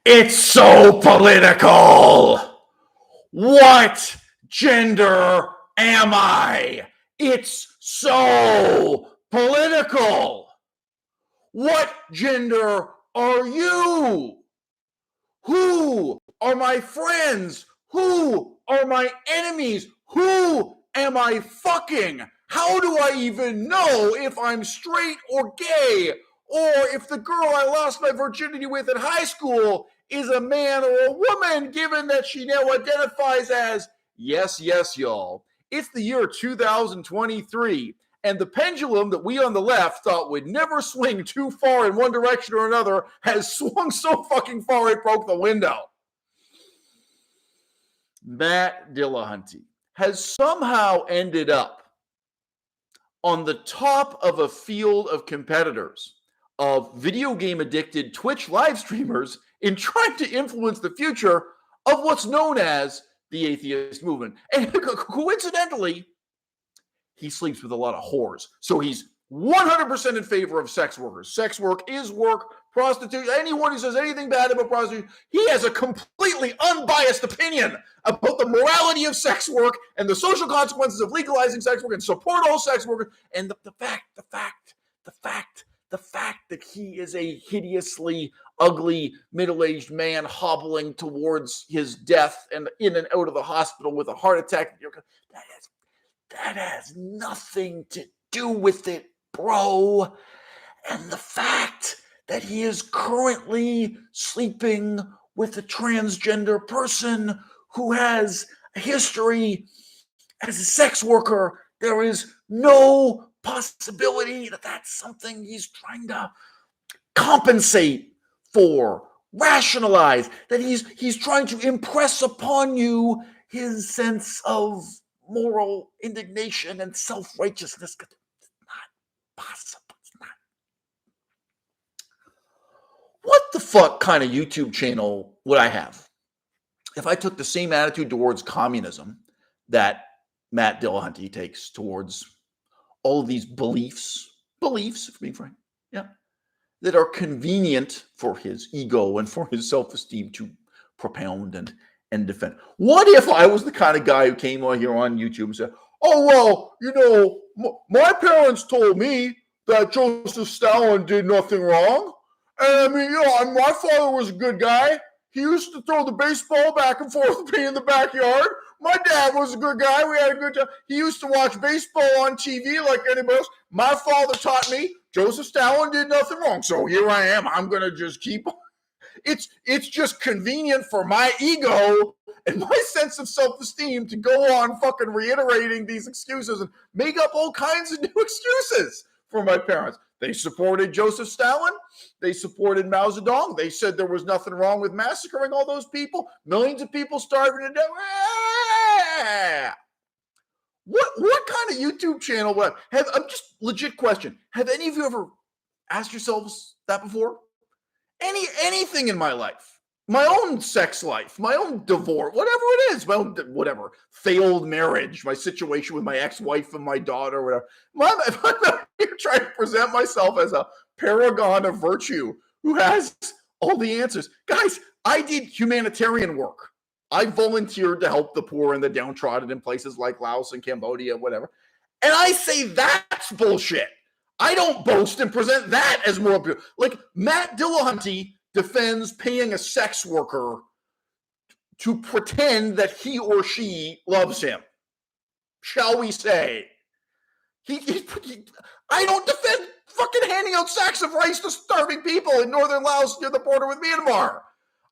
It's so political. What gender am I? It's so political. What gender are you? Who are my friends? Who are my enemies? Who am I fucking? How do I even know if I'm straight or gay? Or if the girl I lost my virginity with in high school is a man or a woman, given that she now identifies as, yes, y'all. It's the year 2023. And the pendulum that we on the left thought would never swing too far in one direction or another has swung so fucking far it broke the window. Matt Dillahunty has somehow ended up on the top of a field of competitors, of video game addicted Twitch live streamers, in trying to influence the future of what's known as the atheist movement. And coincidentally, he sleeps with a lot of whores. So he's 100% in favor of sex workers. Sex work is work. Prostitution, anyone who says anything bad about prostitution, he has a completely unbiased opinion about the morality of sex work and the social consequences of legalizing sex work and support all sex workers. And the fact that he is a hideously ugly middle-aged man hobbling towards his death and in and out of the hospital with a heart attack, that has nothing to do with it, bro. And the fact that he is currently sleeping with a transgender person who has a history as a sex worker, there is no possibility that that's something he's trying to compensate for, rationalize, that he's trying to impress upon you his sense of moral indignation and self-righteousness. It's not possible. It's not. What the fuck kind of YouTube channel would I have if I took the same attitude towards communism that Matt Dillahunty takes towards all of these beliefs, if being frank, that are convenient for his ego and for his self-esteem to propound and defend? What if I was the kind of guy who came on here on YouTube and said, oh, well, my parents told me that Joseph Stalin did nothing wrong. And I mean, my father was a good guy. He used to throw the baseball back and forth with me in the backyard. My dad was a good guy. We had a good time. He used to watch baseball on TV like anybody else. My father taught me Joseph Stalin did nothing wrong. So here I am. I'm going to just keep on. It's just convenient for my ego and my sense of self-esteem to go on fucking reiterating these excuses and make up all kinds of new excuses for my parents. They supported Joseph Stalin. They supported Mao Zedong. They said there was nothing wrong with massacring all those people. Millions of people starving to death. What kind of YouTube channel would I have? I'm just legit question. Have any of you ever asked yourselves that before? Anything in my life, my own sex life, my own divorce, whatever it is, my own whatever, failed marriage, my situation with my ex-wife and my daughter, whatever. If I'm out here trying to present myself as a paragon of virtue who has all the answers. Guys, I did humanitarian work. I volunteered to help the poor and the downtrodden in places like Laos and Cambodia, whatever. And I say that's bullshit. I don't boast and present that as more appeal. Like Matt Dillahunty defends paying a sex worker to pretend that he or she loves him. Shall we say? I don't defend fucking handing out sacks of rice to starving people in northern Laos near the border with Myanmar.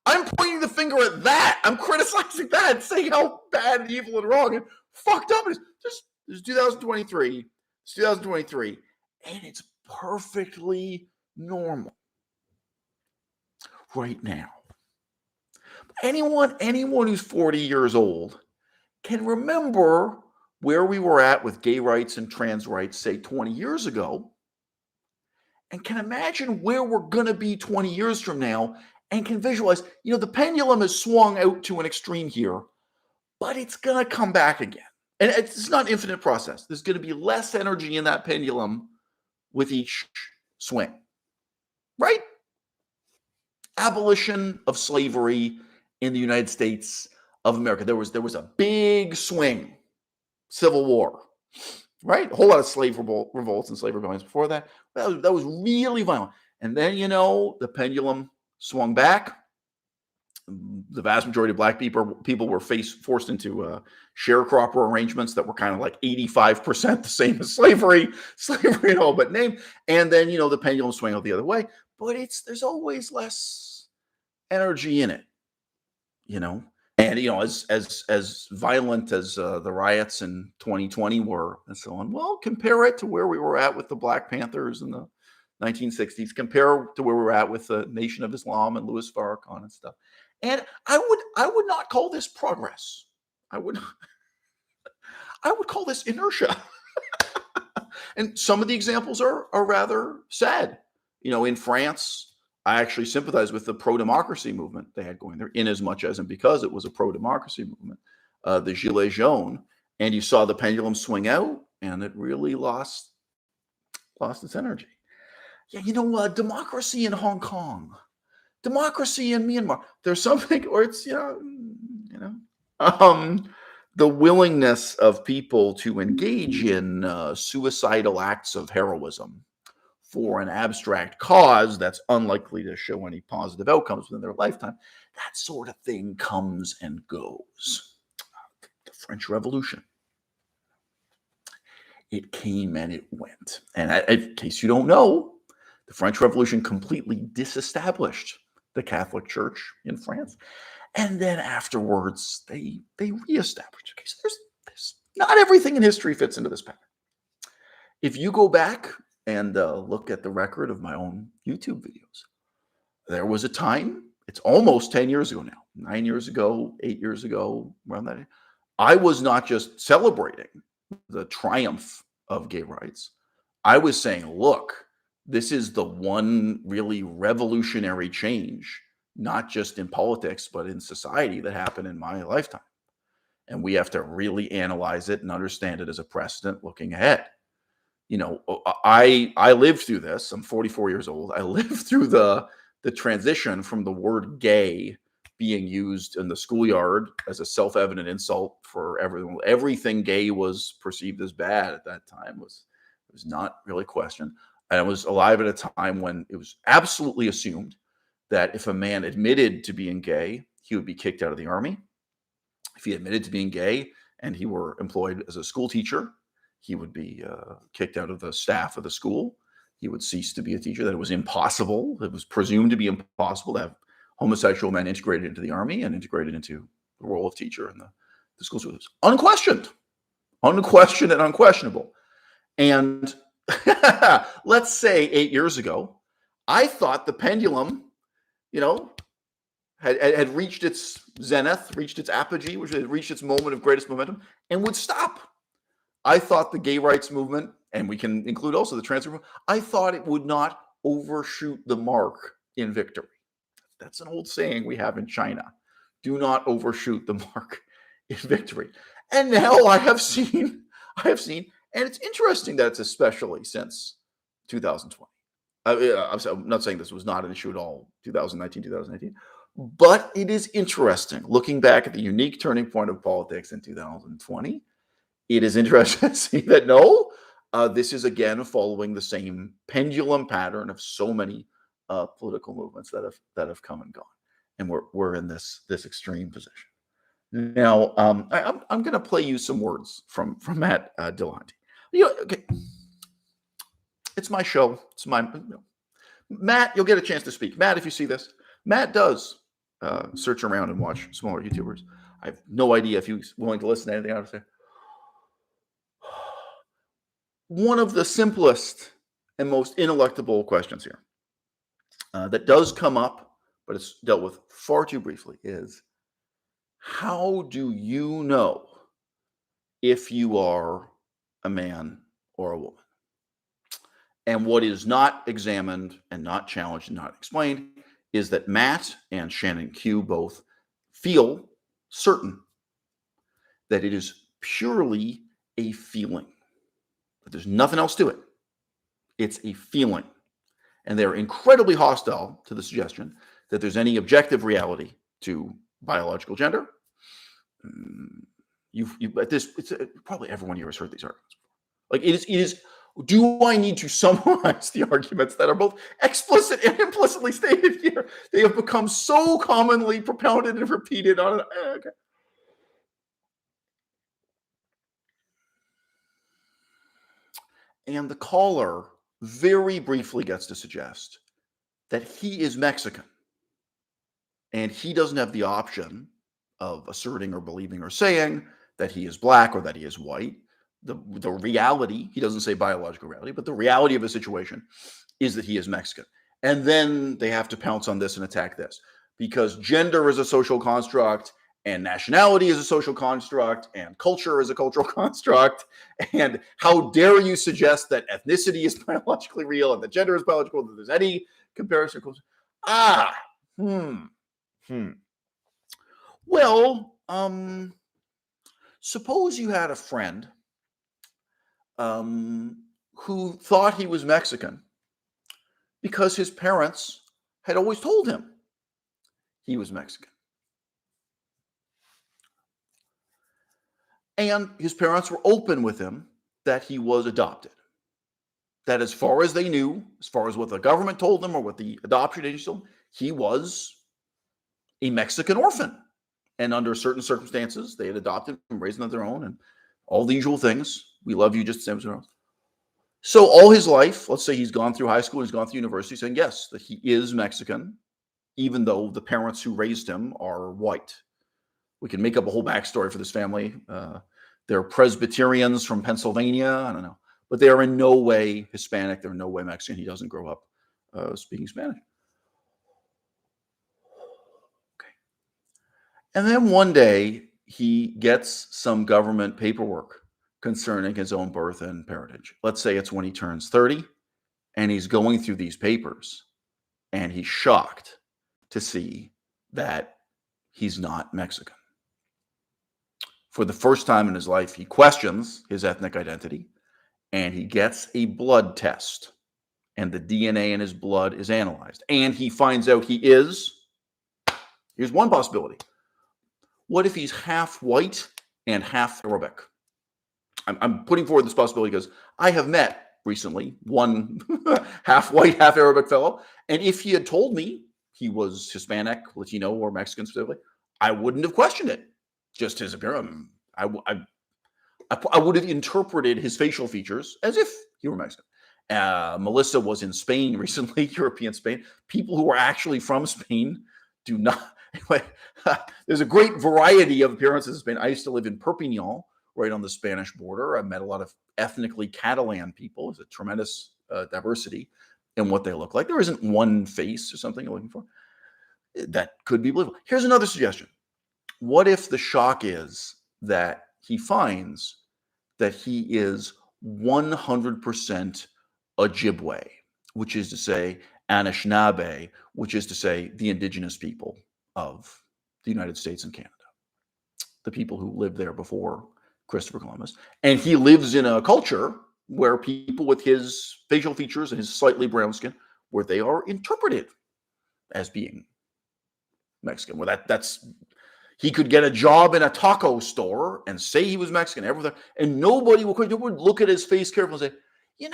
I'm pointing the finger at that. I'm criticizing that, saying how bad and evil and wrong and fucked up it is. This is 2023. It's 2023. And it's perfectly normal right now. Anyone who's 40 years old can remember where we were at with gay rights and trans rights, say 20 years ago, and can imagine where we're going to be 20 years from now, and can visualize, the pendulum has swung out to an extreme here, but it's going to come back again. And it's not an infinite process. There's going to be less energy in that pendulum with each swing, right? abolition of slavery in the United States of America. There was a big swing, Civil War, right? A whole lot of slave revolts and slave rebellions before that. That was really violent. And then, the pendulum swung back. The vast majority of Black people were forced into sharecropper arrangements that were kind of like 85% the same as slavery in all but name. And then, the pendulum swung out the other way. But there's always less energy in it, And, as violent as the riots in 2020 were and so on, well, compare it to where we were at with the Black Panthers in the 1960s, compare to where we were at with the Nation of Islam and Louis Farrakhan and stuff. And I would not call this progress. I would call this inertia. And some of the examples are rather sad. In France, I actually sympathize with the pro-democracy movement they had going there, in as much as and because it was a pro-democracy movement, the Gilets jaunes, and you saw the pendulum swing out, and it really lost its energy. Yeah, democracy in Hong Kong, democracy in Myanmar. There's something, or it's the willingness of people to engage in suicidal acts of heroism for an abstract cause that's unlikely to show any positive outcomes within their lifetime. That sort of thing comes and goes. The French Revolution. It came and it went. And in case you don't know, the French Revolution completely disestablished the Catholic Church in France. And then afterwards, they reestablished. Okay, so there's not everything in history fits into this pattern. If you go back and look at the record of my own YouTube videos, there was a time, it's almost 10 years ago now, 9 years ago, 8 years ago, around that age, I was not just celebrating the triumph of gay rights. I was saying, look, this is the one really revolutionary change, not just in politics, but in society, that happened in my lifetime. And we have to really analyze it and understand it as a precedent looking ahead. I lived through this. I'm 44 years old. I lived through the transition from the word gay being used in the schoolyard as a self-evident insult for everyone. Everything gay was perceived as bad at that time. It was not really questioned. And I was alive at a time when it was absolutely assumed that if a man admitted to being gay, he would be kicked out of the army. If he admitted to being gay and he were employed as a school teacher, he would be kicked out of the staff of the school. He would cease to be a teacher. That it was impossible. It was presumed to be impossible to have homosexual men integrated into the army and integrated into the role of teacher in the schools. It was unquestioned and unquestionable. And let's say 8 years ago, I thought the pendulum, had reached its zenith, reached its apogee, which had reached its moment of greatest momentum, and would stop. I thought the gay rights movement, and we can include also the trans movement, I thought it would not overshoot the mark in victory. That's an old saying we have in China. Do not overshoot the mark in victory. And now I have seen, and it's interesting that it's especially since 2020. I'm not saying this was not an issue at all, 2019, 2018, but it is interesting looking back at the unique turning point of politics in 2020. It is interesting to see that this is again following the same pendulum pattern of so many political movements that have come and gone, and we're in this extreme position. Now, I'm going to play you some words from Matt Dillahunty. Okay, it's my show. It's my Matt. You'll get a chance to speak, Matt, if you see this. Matt does search around and watch smaller YouTubers. I have no idea if he's willing to listen to anything I have to say. One of the simplest and most ineluctable questions here that does come up, but it's dealt with far too briefly, is how do you know if you are a man or a woman? And what is not examined and not challenged and not explained is that Matt and Shannon Q both feel certain that it is purely a feeling, that there's nothing else to it. It's a feeling. And they're incredibly hostile to the suggestion that there's any objective reality to biological gender. Probably everyone here has heard these arguments. Like it is. Do I need to summarize the arguments that are both explicit and implicitly stated here? They have become so commonly propounded and repeated on. Okay. And the caller very briefly gets to suggest that he is Mexican. And he doesn't have the option of asserting or believing or saying that he is black or that he is white. The reality, he doesn't say biological reality, but the reality of the situation is that he is Mexican. And then they have to pounce on this and attack this because gender is a social construct and nationality is a social construct and culture is a cultural construct. And how dare you suggest that ethnicity is biologically real and that gender is biological, that there's any comparison. Well, suppose you had a friend who thought he was Mexican because his parents had always told him he was Mexican. And his parents were open with him that he was adopted. That as far as they knew, as far as what the government told them or what the adoption agency told them, he was a Mexican orphan. And under certain circumstances, they had adopted him, raised him on their own, and all the usual things. We love you just the same as everyone else. So all his life, let's say he's gone through high school, he's gone through university, saying yes, that he is Mexican, even though the parents who raised him are white. We can make up a whole backstory for this family. They're Presbyterians from Pennsylvania. I don't know. But they are in no way Hispanic. They're in no way Mexican. He doesn't grow up speaking Spanish. Okay. And then one day he gets some government paperwork concerning his own birth and parentage. Let's say it's when he turns 30 and he's going through these papers and he's shocked to see that he's not Mexican. For the first time in his life, he questions his ethnic identity and he gets a blood test and the DNA in his blood is analyzed and he finds out he is. Here's one possibility. What if he's half white and half Arabic? I'm putting forward this possibility because I have met recently one half white, half Arabic fellow. And if he had told me he was Hispanic, Latino, or Mexican specifically, I wouldn't have questioned it. Just his appearance. I would have interpreted his facial features as if he were Mexican. Melissa was in Spain recently, European Spain. People who are actually from Spain do not. There's a great variety of appearances in Spain. I used to live in Perpignan, right on the Spanish border. I met a lot of ethnically Catalan people. There's a tremendous diversity in what they look like. There isn't one face or something you're looking for. That could be believable. Here's another suggestion. What if the shock is that he finds that he is 100% Ojibwe, which is to say Anishinaabe, which is to say the indigenous people of the United States and Canada, the people who lived there before Christopher Columbus. And he lives in a culture where people with his facial features and his slightly brown skin, where they are interpreted as being Mexican. Well, that's he could get a job in a taco store and say he was Mexican, everything, and nobody would look at his face carefully and say,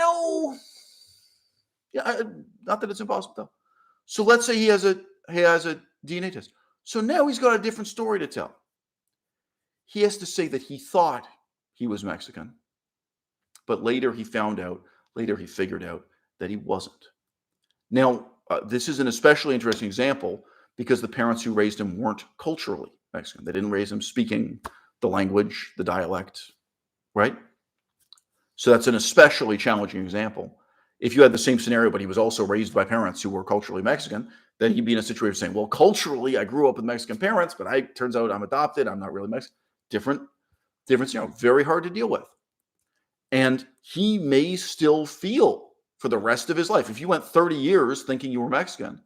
not that it's impossible though. So let's say he has a DNA test. So now he's got a different story to tell. He has to say that he thought he was Mexican, but later he figured out that he wasn't. Now, this is an especially interesting example because the parents who raised him weren't culturally Mexican. They didn't raise him speaking the language, the dialect, right? So that's an especially challenging example. If you had the same scenario, but he was also raised by parents who were culturally Mexican, then he'd be in a situation saying, well, culturally, I grew up with Mexican parents, but turns out I'm adopted. I'm not really Mexican. Different scenario, very hard to deal with. And he may still feel for the rest of his life. If you went 30 years thinking you were Mexican,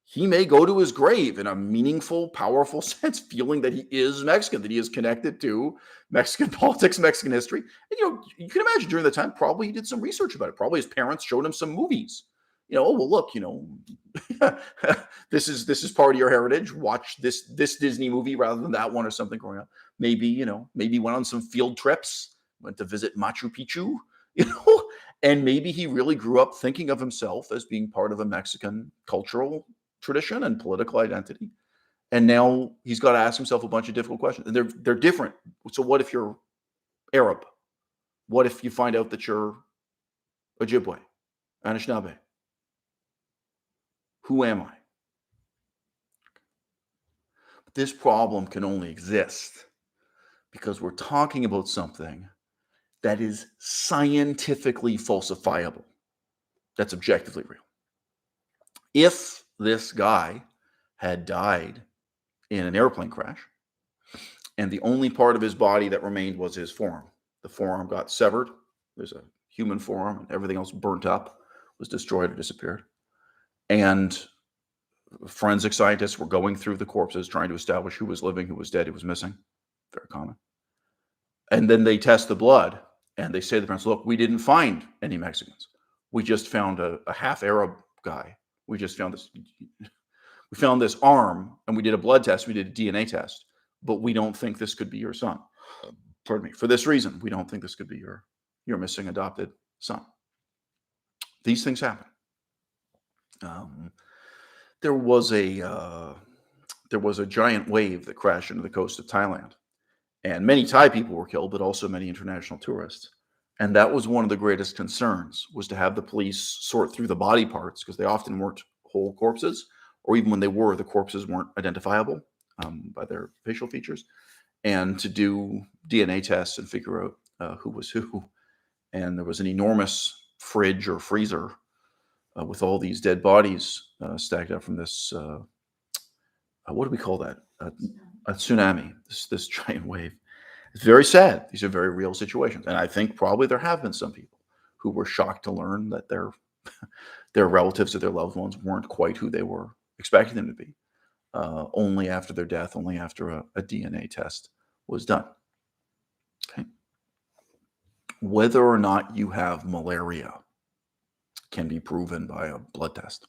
he may go to his grave in a meaningful, powerful sense, feeling that he is Mexican, that he is connected to Mexican politics, Mexican history. And, you can imagine during that time, probably he did some research about it. Probably his parents showed him some movies Oh, well, look, this is part of your heritage. Watch this Disney movie rather than that one or something growing up. Maybe went on some field trips, went to visit Machu Picchu, and maybe he really grew up thinking of himself as being part of a Mexican cultural tradition and political identity. And now he's got to ask himself a bunch of difficult questions. And they're different. So what if you're Arab? What if you find out that you're Ojibwe, Anishinaabe? Who am I? But this problem can only exist because we're talking about something that is scientifically falsifiable, that's objectively real. If this guy had died in an airplane crash and the only part of his body that remained was his forearm, the forearm got severed, there's a human forearm, and everything else burnt up, was destroyed or disappeared. And forensic scientists were going through the corpses, trying to establish who was living, who was dead, who was missing. Very common. And then they test the blood, and they say to the parents, look, we didn't find any Mexicans. We just found a half Arab guy. We just found this. We found this arm, and we did a blood test. We did a DNA test, but we don't think this could be your son. Pardon me. For this reason, we don't think this could be your missing adopted son. These things happen. There was a giant wave that crashed into the coast of Thailand, and many Thai people were killed, but also many international tourists. And that was one of the greatest concerns, was to have the police sort through the body parts, because they often weren't whole corpses, or even when they were, the corpses weren't identifiable by their facial features, and to do DNA tests and figure out who was who. And there was an enormous fridge or freezer with all these dead bodies stacked up from this, what do we call that? A tsunami, this giant wave. It's very sad. These are very real situations. And I think probably there have been some people who were shocked to learn that their relatives or their loved ones weren't quite who they were expecting them to be, only after their death, only after a DNA test was done. Okay. Whether or not you have malaria can be proven by a blood test.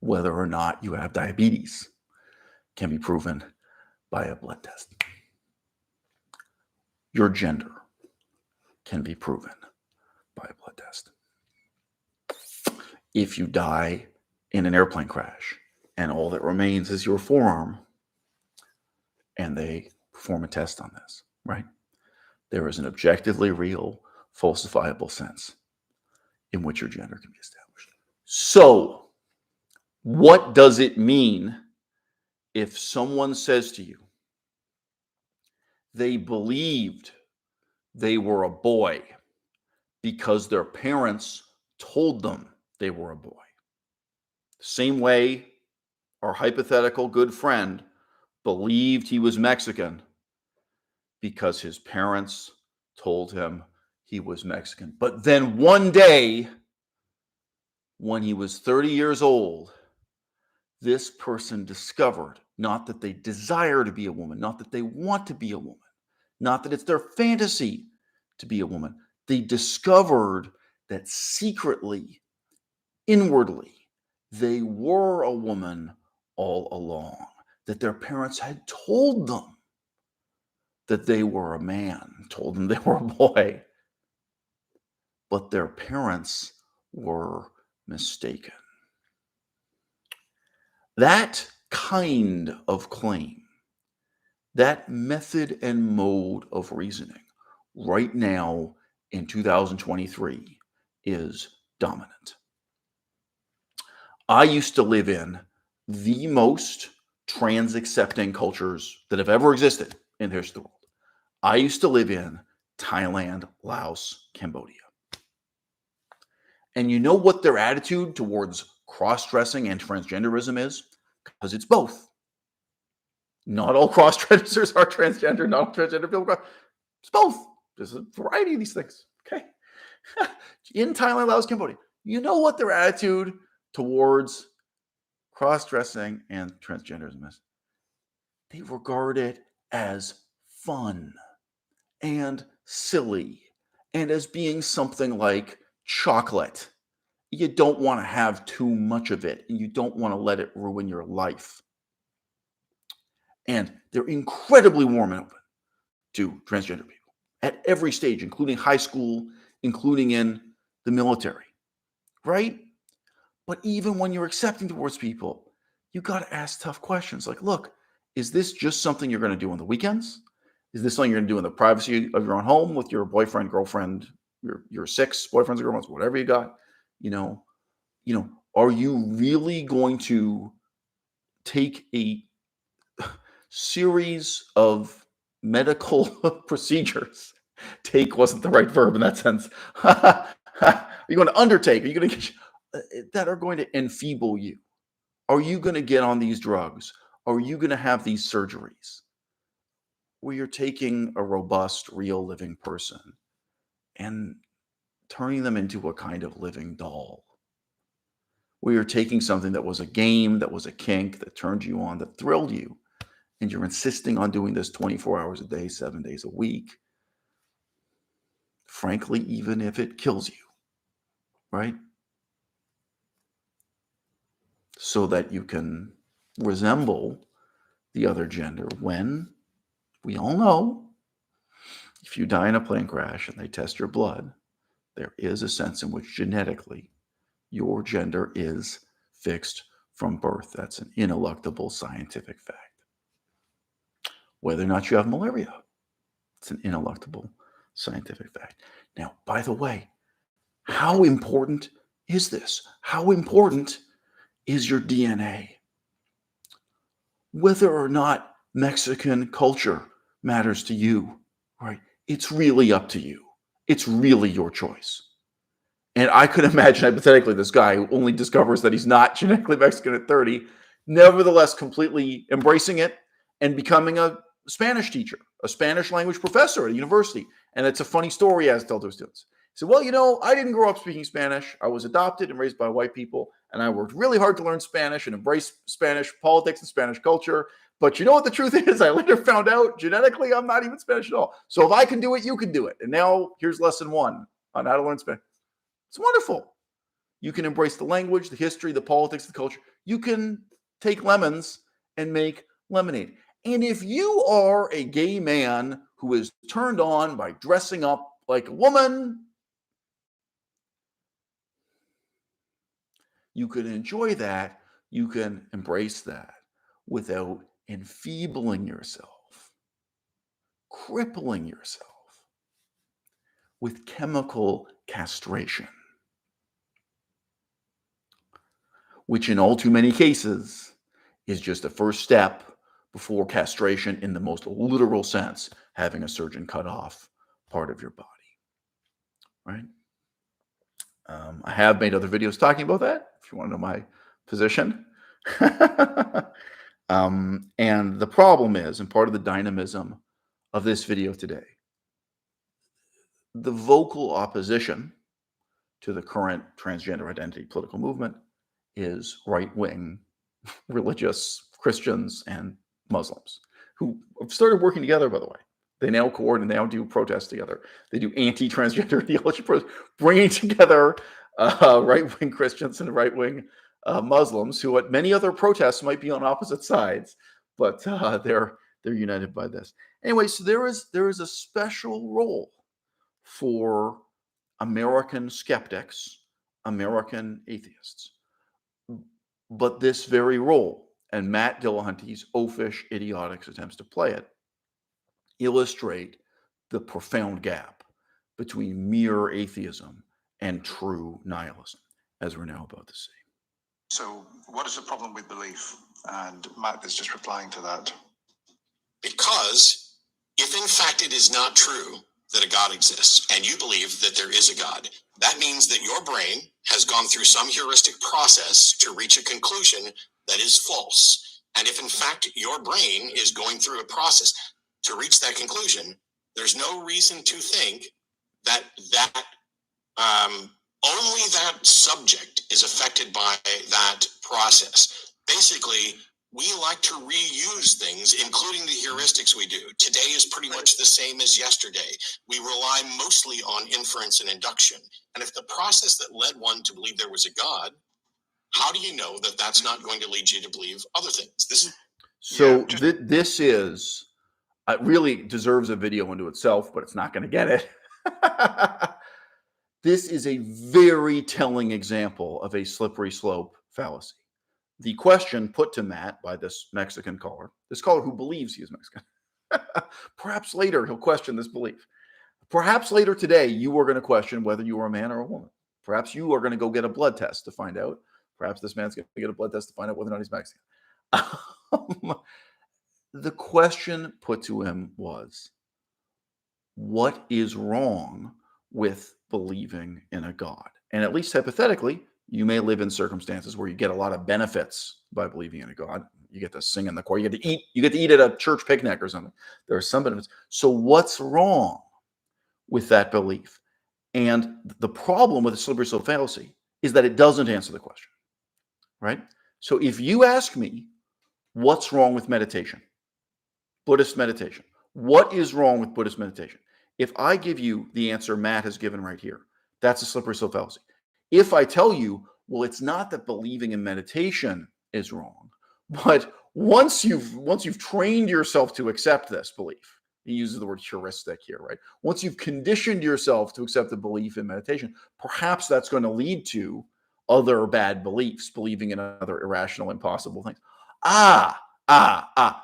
Whether or not you have diabetes can be proven by a blood test. Your gender can be proven by a blood test. If you die in an airplane crash and all that remains is your forearm, and they perform a test on this, right? There is an objectively real, falsifiable sense in which your gender can be established. So, what does it mean if someone says to you, they believed they were a boy because their parents told them they were a boy? The same way our hypothetical good friend believed he was Mexican because his parents told him he was Mexican. But then one day, when he was 30 years old, this person discovered not that they desire to be a woman, not that they want to be a woman, not that it's their fantasy to be a woman. They discovered that secretly, inwardly, they were a woman all along, that their parents had told them that they were a man, told them they were a boy, but their parents were mistaken. That kind of claim, that method and mode of reasoning right now in 2023 is dominant. I used to live in the most trans-accepting cultures that have ever existed in the history of the world. I used to live in Thailand, Laos, Cambodia. And you know what their attitude towards cross-dressing and transgenderism is? Because it's both. Not all cross-dressers are transgender, not all transgender people are. It's both. There's a variety of these things. Okay. In Thailand, Laos, Cambodia. You know what their attitude towards cross-dressing and transgenderism is? They regard it as fun and silly and as being something like chocolate, you don't want to have too much of it, and you don't want to let it ruin your life. And they're incredibly warm and open to transgender people at every stage, including high school, including in the military, right? But even when you're accepting towards people, you got to ask tough questions like, look, is this just something you're going to do on the weekends? Is this something you're going to do in the privacy of your own home with your boyfriend, girlfriend, your 6 boyfriends or girlfriends, whatever you got? Are you really going to take a series of medical procedures? Take wasn't the right verb in that sense. Are you going to undertake? Are you going to that are going to enfeeble you? Are you going to get on these drugs? Are you going to have these surgeries where you're taking a robust, real living person and turning them into a kind of living doll? Where you're taking something that was a game, that was a kink, that turned you on, that thrilled you, and you're insisting on doing this 24 hours a day, 7 days a week, frankly, even if it kills you, right? So that you can resemble the other gender when we all know if you die in a plane crash and they test your blood, there is a sense in which genetically your gender is fixed from birth. That's an ineluctable scientific fact. Whether or not you have malaria, it's an ineluctable scientific fact. Now, by the way, how important is this? How important is your DNA? Whether or not Mexican culture matters to you, right? It's really up to you. It's really your choice. And I could imagine hypothetically this guy who only discovers that he's not genetically Mexican at 30, nevertheless completely embracing it and becoming a Spanish teacher, a Spanish language professor at a university. And it's a funny story he has to tell to his students. He said, well, I didn't grow up speaking Spanish. I was adopted and raised by white people, and I worked really hard to learn Spanish and embrace Spanish politics and Spanish culture. But you know what the truth is? I later found out genetically I'm not even Spanish at all. So if I can do it, you can do it. And now here's lesson 1 on how to learn Spanish. It's wonderful. You can embrace the language, the history, the politics, the culture. You can take lemons and make lemonade. And if you are a gay man who is turned on by dressing up like a woman, you can enjoy that. You can embrace that without enfeebling yourself, crippling yourself with chemical castration, which in all too many cases is just a first step before castration in the most literal sense, having a surgeon cut off part of your body, right? I have made other videos talking about that, if you want to know my position. And the problem is, and part of the dynamism of this video today, the vocal opposition to the current transgender identity political movement is right-wing religious Christians and Muslims who have started working together, by the way. They now coordinate, they now do protests together. They do anti-transgender ideology protests, bringing together right-wing Christians and right-wing Muslims who at many other protests might be on opposite sides, but they're united by this. Anyway, so there is a special role for American skeptics, American atheists. But this very role, and Matt Dillahunty's oafish, idiotic attempts to play it, illustrate the profound gap between mere atheism and true nihilism, as we're now about to see. So what is the problem with belief? And Matt is just replying to that. Because if in fact it is not true that a God exists, and you believe that there is a God, that means that your brain has gone through some heuristic process to reach a conclusion that is false. And if in fact your brain is going through a process to reach that conclusion, there's no reason to think that only that subject is affected by that process. Basically, we like to reuse things, including the heuristics we do. Today is pretty much the same as yesterday. We rely mostly on inference and induction. And if the process that led one to believe there was a God, how do you know that that's not going to lead you to believe other things? This is this is really deserves a video unto itself, but it's not going to get it. This is a very telling example of a slippery slope fallacy. The question put to Matt by this Mexican caller, this caller who believes he is Mexican, perhaps later he'll question this belief. Perhaps later today, you are going to question whether you are a man or a woman. Perhaps you are going to go get a blood test to find out. Perhaps this man's going to get a blood test to find out whether or not he's Mexican. The question put to him was, what is wrong with believing in a God? And at least hypothetically, you may live in circumstances where you get a lot of benefits by believing in a God. You get to sing in the choir, you get to eat at a church picnic or something. There are some benefits. So what's wrong with that belief? And the problem with the slippery slope fallacy is that it doesn't answer the question, right? So if you ask me, what's wrong with meditation? Buddhist meditation. What is wrong with Buddhist meditation? If I give you the answer Matt has given right here, that's a slippery slope fallacy. If I tell you, well, it's not that believing in meditation is wrong, but once you've trained yourself to accept this belief, he uses the word heuristic here, right? Once you've conditioned yourself to accept the belief in meditation, perhaps that's going to lead to other bad beliefs, believing in other irrational, impossible things.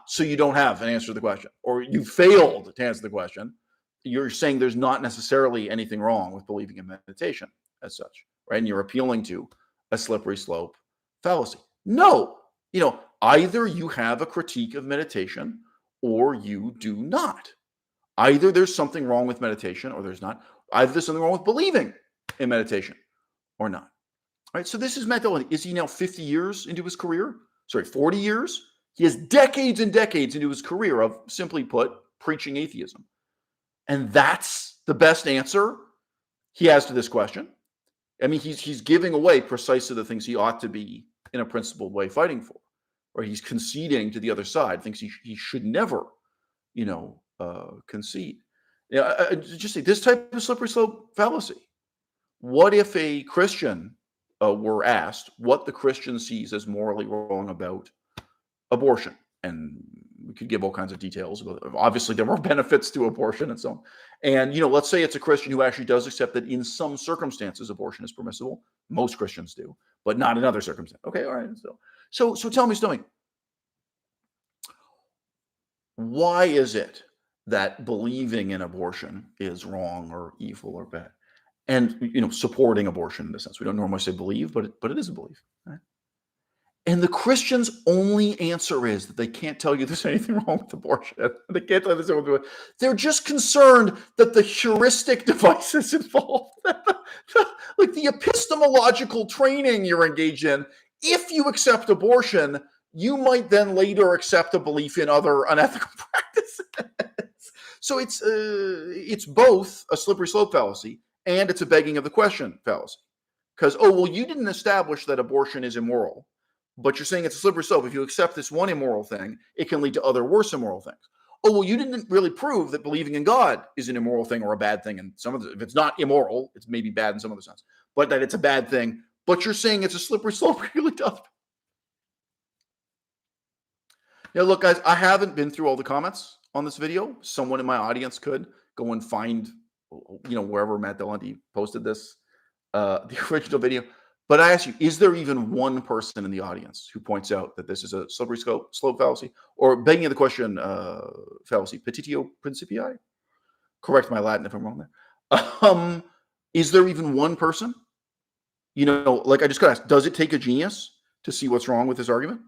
So you don't have an answer to the question, or you failed to answer the question. You're saying there's not necessarily anything wrong with believing in meditation as such, right? And you're appealing to a slippery slope fallacy. No, either you have a critique of meditation or you do not. Either there's something wrong with meditation or there's not. Either there's something wrong with believing in meditation or not. All right, so this is Matt Dillahunty. Is he now 50 years into his career? 40 years? He has decades and decades into his career of, simply put, preaching atheism. And that's the best answer he has to this question. I mean, he's giving away precisely the things he ought to be in a principled way fighting for. Or he's conceding to the other side, thinks he should never, concede. Just say this type of slippery slope fallacy. What if a Christian were asked what the Christian sees as morally wrong about abortion? And we could give all kinds of details. Obviously, there are benefits to abortion and so on. And, let's say it's a Christian who actually does accept that in some circumstances abortion is permissible. Most Christians do, but not in other circumstances. Okay, all right. So tell me, why is it that believing in abortion is wrong or evil or bad? And, supporting abortion in the sense. We don't normally say believe, but it is a belief. Right? And the Christians' only answer is that they can't tell you there's anything wrong with abortion. They can't tell you there's anything wrong with it. They're just concerned that the heuristic devices involved, like the epistemological training you're engaged in, if you accept abortion, you might then later accept a belief in other unethical practices. So it's both a slippery slope fallacy and it's a begging of the question fallacy. Because, you didn't establish that abortion is immoral, but you're saying it's a slippery slope. If you accept this one immoral thing, it can lead to other worse immoral things. You didn't really prove that believing in God is an immoral thing or a bad thing. And if it's not immoral, it's maybe bad in some other sense, but that it's a bad thing. But you're saying it's a slippery slope really tough. Now, look, guys, I haven't been through all the comments on this video. Someone in my audience could go and find, wherever Matt Dillahunty posted this, the original video. But I ask you, is there even one person in the audience who points out that this is a slippery slope fallacy? Or begging the question, fallacy, petitio principii? Correct my Latin if I'm wrong there. Is there even one person? Like I just got asked, does it take a genius to see what's wrong with this argument?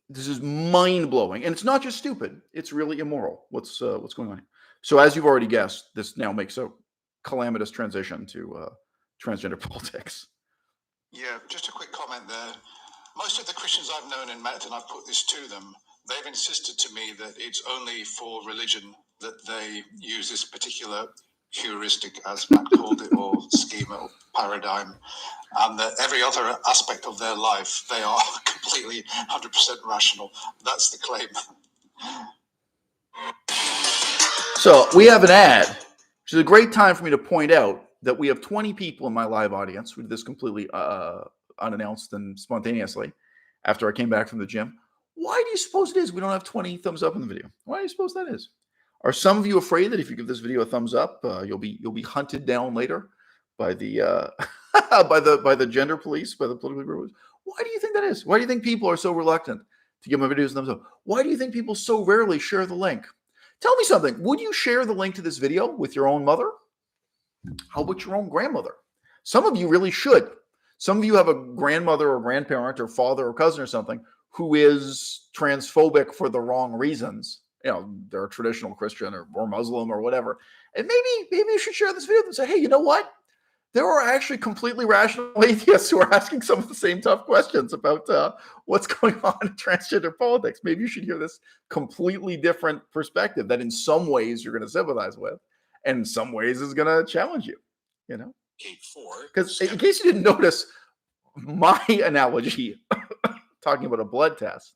This is mind-blowing. And it's not just stupid. It's really immoral what's going on here. So as you've already guessed, this now makes a calamitous transition to transgender politics. Yeah, just a quick comment there. Most of the Christians I've known and met, and I've put this to them, they've insisted to me that it's only for religion that they use this particular heuristic, as Matt called it, or schema or paradigm, and that every other aspect of their life, they are completely 100% rational. That's the claim. So we have an ad, which is a great time for me to point out that we have 20 people in my live audience. We did this completely unannounced and spontaneously after I came back from the gym. Why do you suppose it is we don't have 20 thumbs up in the video? Why do you suppose that is? Are some of you afraid that if you give this video a thumbs up, you'll be hunted down later by the by the gender police, by the political groups? Why do you think that is? Why do you think people are so reluctant to give my videos a thumbs up? Why do you think people so rarely share the link? Tell me something. Would you share the link to this video with your own mother? How about your own grandmother? Some of you really should. Some of you have a grandmother or grandparent or father or cousin or something who is transphobic for the wrong reasons. You know, they're a traditional Christian or Muslim or whatever. And maybe you should share this video and say, hey, you know what? There are actually completely rational atheists who are asking some of the same tough questions about what's going on in transgender politics. Maybe you should hear this completely different perspective that in some ways you're going to sympathize with, and in some ways is going to challenge you, you know? Because in case you didn't notice, my analogy, talking about a blood test,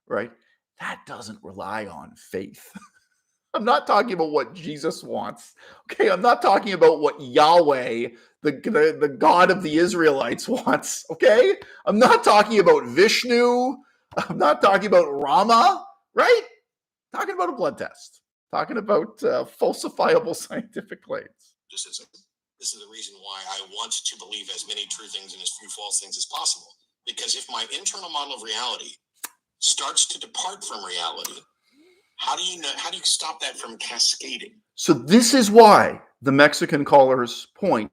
right? That doesn't rely on faith. I'm not talking about what Jesus wants. Okay, I'm not talking about what Yahweh, the God of the Israelites, wants. Okay, I'm not talking about Vishnu. I'm not talking about Rama. Right? Talking about a blood test. Talking about falsifiable scientific claims. This is the reason why I want to believe as many true things and as few false things as possible. Because if my internal model of reality starts to depart from reality, how do you stop that from cascading? So this is why the Mexican caller's point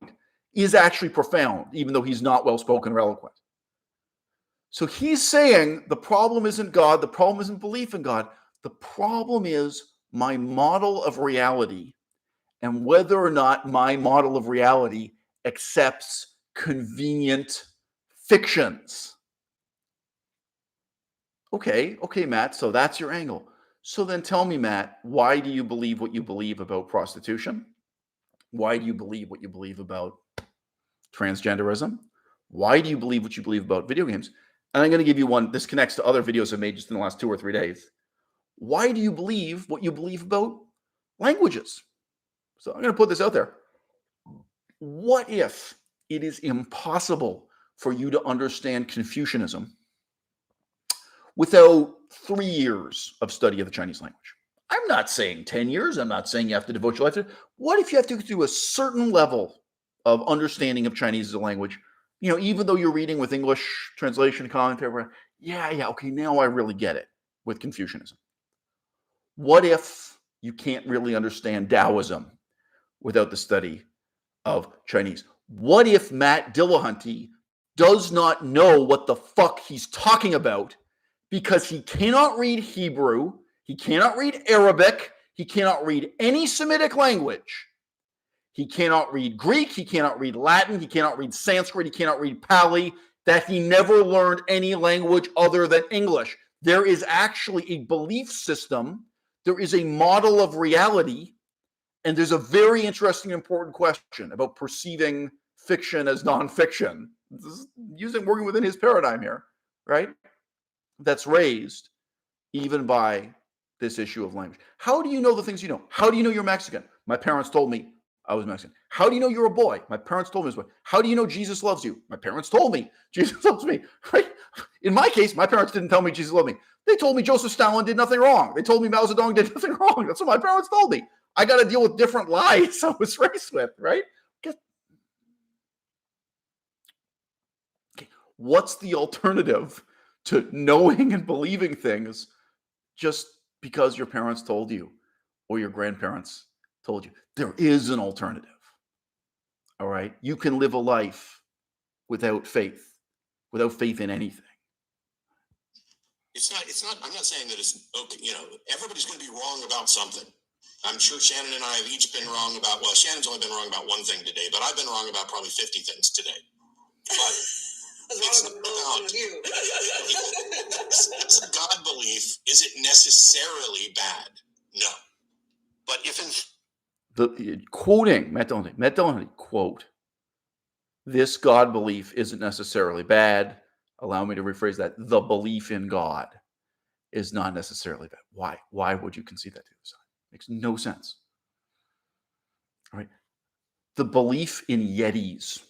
is actually profound, even though he's not well-spoken or eloquent. So he's saying the problem isn't God, the problem isn't belief in God, the problem is my model of reality and whether or not my model of reality accepts convenient fictions. Okay, Matt, so that's your angle. So then tell me, Matt, why do you believe what you believe about prostitution? Why do you believe what you believe about transgenderism? Why do you believe what you believe about video games? And I'm going to give you one. This connects to other videos I've made just in the last 2 or 3 days. Why do you believe what you believe about languages? So I'm going to put this out there. What if it is impossible for you to understand Confucianism without 3 years of study of the Chinese language? I'm not saying 10 years. I'm not saying you have to devote your life to it. What if you have to do a certain level of understanding of Chinese as a language? You know, even though you're reading with English translation, commentary, okay, now I really get it with Confucianism. What if you can't really understand Taoism without the study of Chinese? What if Matt Dillahunty does not know what the fuck he's talking about because he cannot read Hebrew, he cannot read Arabic, he cannot read any Semitic language, he cannot read Greek, he cannot read Latin, he cannot read Sanskrit, he cannot read Pali, that he never learned any language other than English? There is actually a belief system, there is a model of reality, and there's a very interesting, important question about perceiving fiction as nonfiction. This is working within his paradigm here, right? That's raised even by this issue of language. How do you know the things you know? How do you know you're Mexican? My parents told me I was Mexican. How do you know you're a boy? My parents told me I was a boy. How do you know Jesus loves you? My parents told me Jesus loves me, right? In my case, my parents didn't tell me Jesus loved me. They told me Joseph Stalin did nothing wrong. They told me Mao Zedong did nothing wrong. That's what my parents told me. I got to deal with different lies I was raised with, right? Okay. What's the alternative to knowing and believing things just because your parents told you or your grandparents told you? There is an alternative. All right. You can live a life without faith in anything. It's not, I'm not saying that it's okay. You know, everybody's going to be wrong about something. I'm sure Shannon and I have each been wrong about, well, Shannon's only been wrong about one thing today, but I've been wrong about probably 50 things today. But it's not about you. God belief isn't necessarily bad. No. But if quoting Matt Dillahunty, quote, this God belief isn't necessarily bad. allow me to rephrase that, the belief in God is not necessarily bad. Why? Why would you concede that to the side? Makes no sense. All right. The belief in Yetis.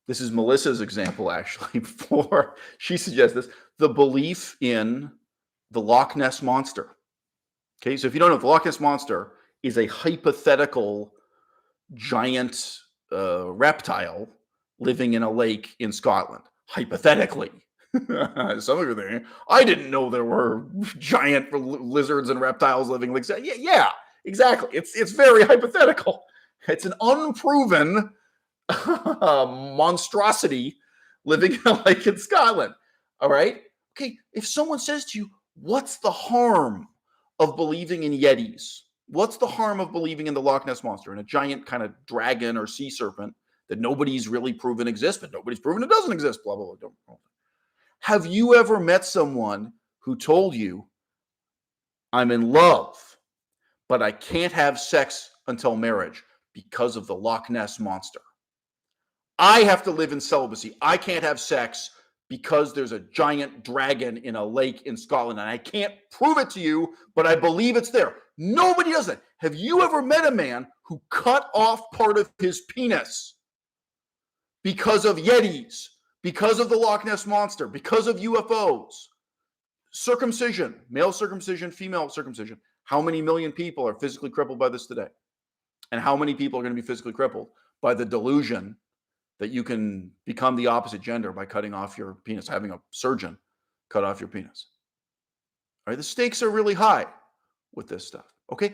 This is Melissa's example, actually, before she suggests this. The belief in the Loch Ness Monster. Okay, so if you don't know, the Loch Ness Monster is a hypothetical giant reptile living in a lake in Scotland. Hypothetically. Some of you are thinking, I didn't know there were giant lizards and reptiles living like that. Yeah, exactly. It's very hypothetical. It's an unproven monstrosity living in a lake in Scotland. All right. Okay. If someone says to you, what's the harm of believing in Yetis? What's the harm of believing in the Loch Ness Monster and a giant kind of dragon or sea serpent that nobody's really proven exists, but nobody's proven it doesn't exist? Blah, blah, blah. Have you ever met someone who told you, I'm in love, but I can't have sex until marriage because of the Loch Ness Monster? I have to live in celibacy. I can't have sex because there's a giant dragon in a lake in Scotland, and I can't prove it to you, but I believe it's there. Nobody does that. Have you ever met a man who cut off part of his penis because of Yetis, because of the Loch Ness Monster, because of UFOs? Circumcision, male circumcision, female circumcision. How many million people are physically crippled by this today? And how many people are going to be physically crippled by the delusion that you can become the opposite gender by cutting off your penis, having a surgeon cut off your penis? All right, the stakes are really high with this stuff, okay?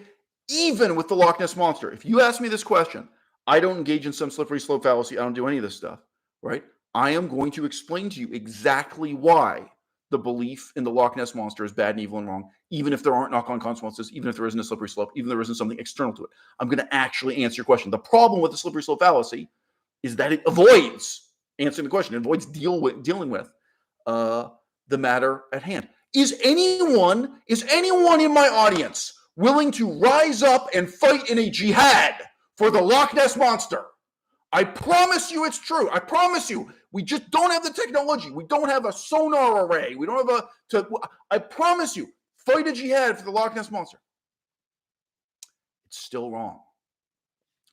Even with the Loch Ness Monster, if you ask me this question, I don't engage in some slippery slope fallacy. I don't do any of this stuff, right? I am going to explain to you exactly why the belief in the Loch Ness Monster is bad and evil and wrong, even if there aren't knock-on consequences, even if there isn't a slippery slope, even if there isn't something external to it. I'm going to actually answer your question. The problem with the slippery slope fallacy is that it avoids answering the question. It avoids dealing with the matter at hand. Is anyone in my audience willing to rise up and fight in a jihad for the Loch Ness Monster? I promise you it's true. I promise you. We just don't have the technology. We don't have a sonar array. We don't have I promise you, fight a jihad for the Loch Ness Monster. It's still wrong.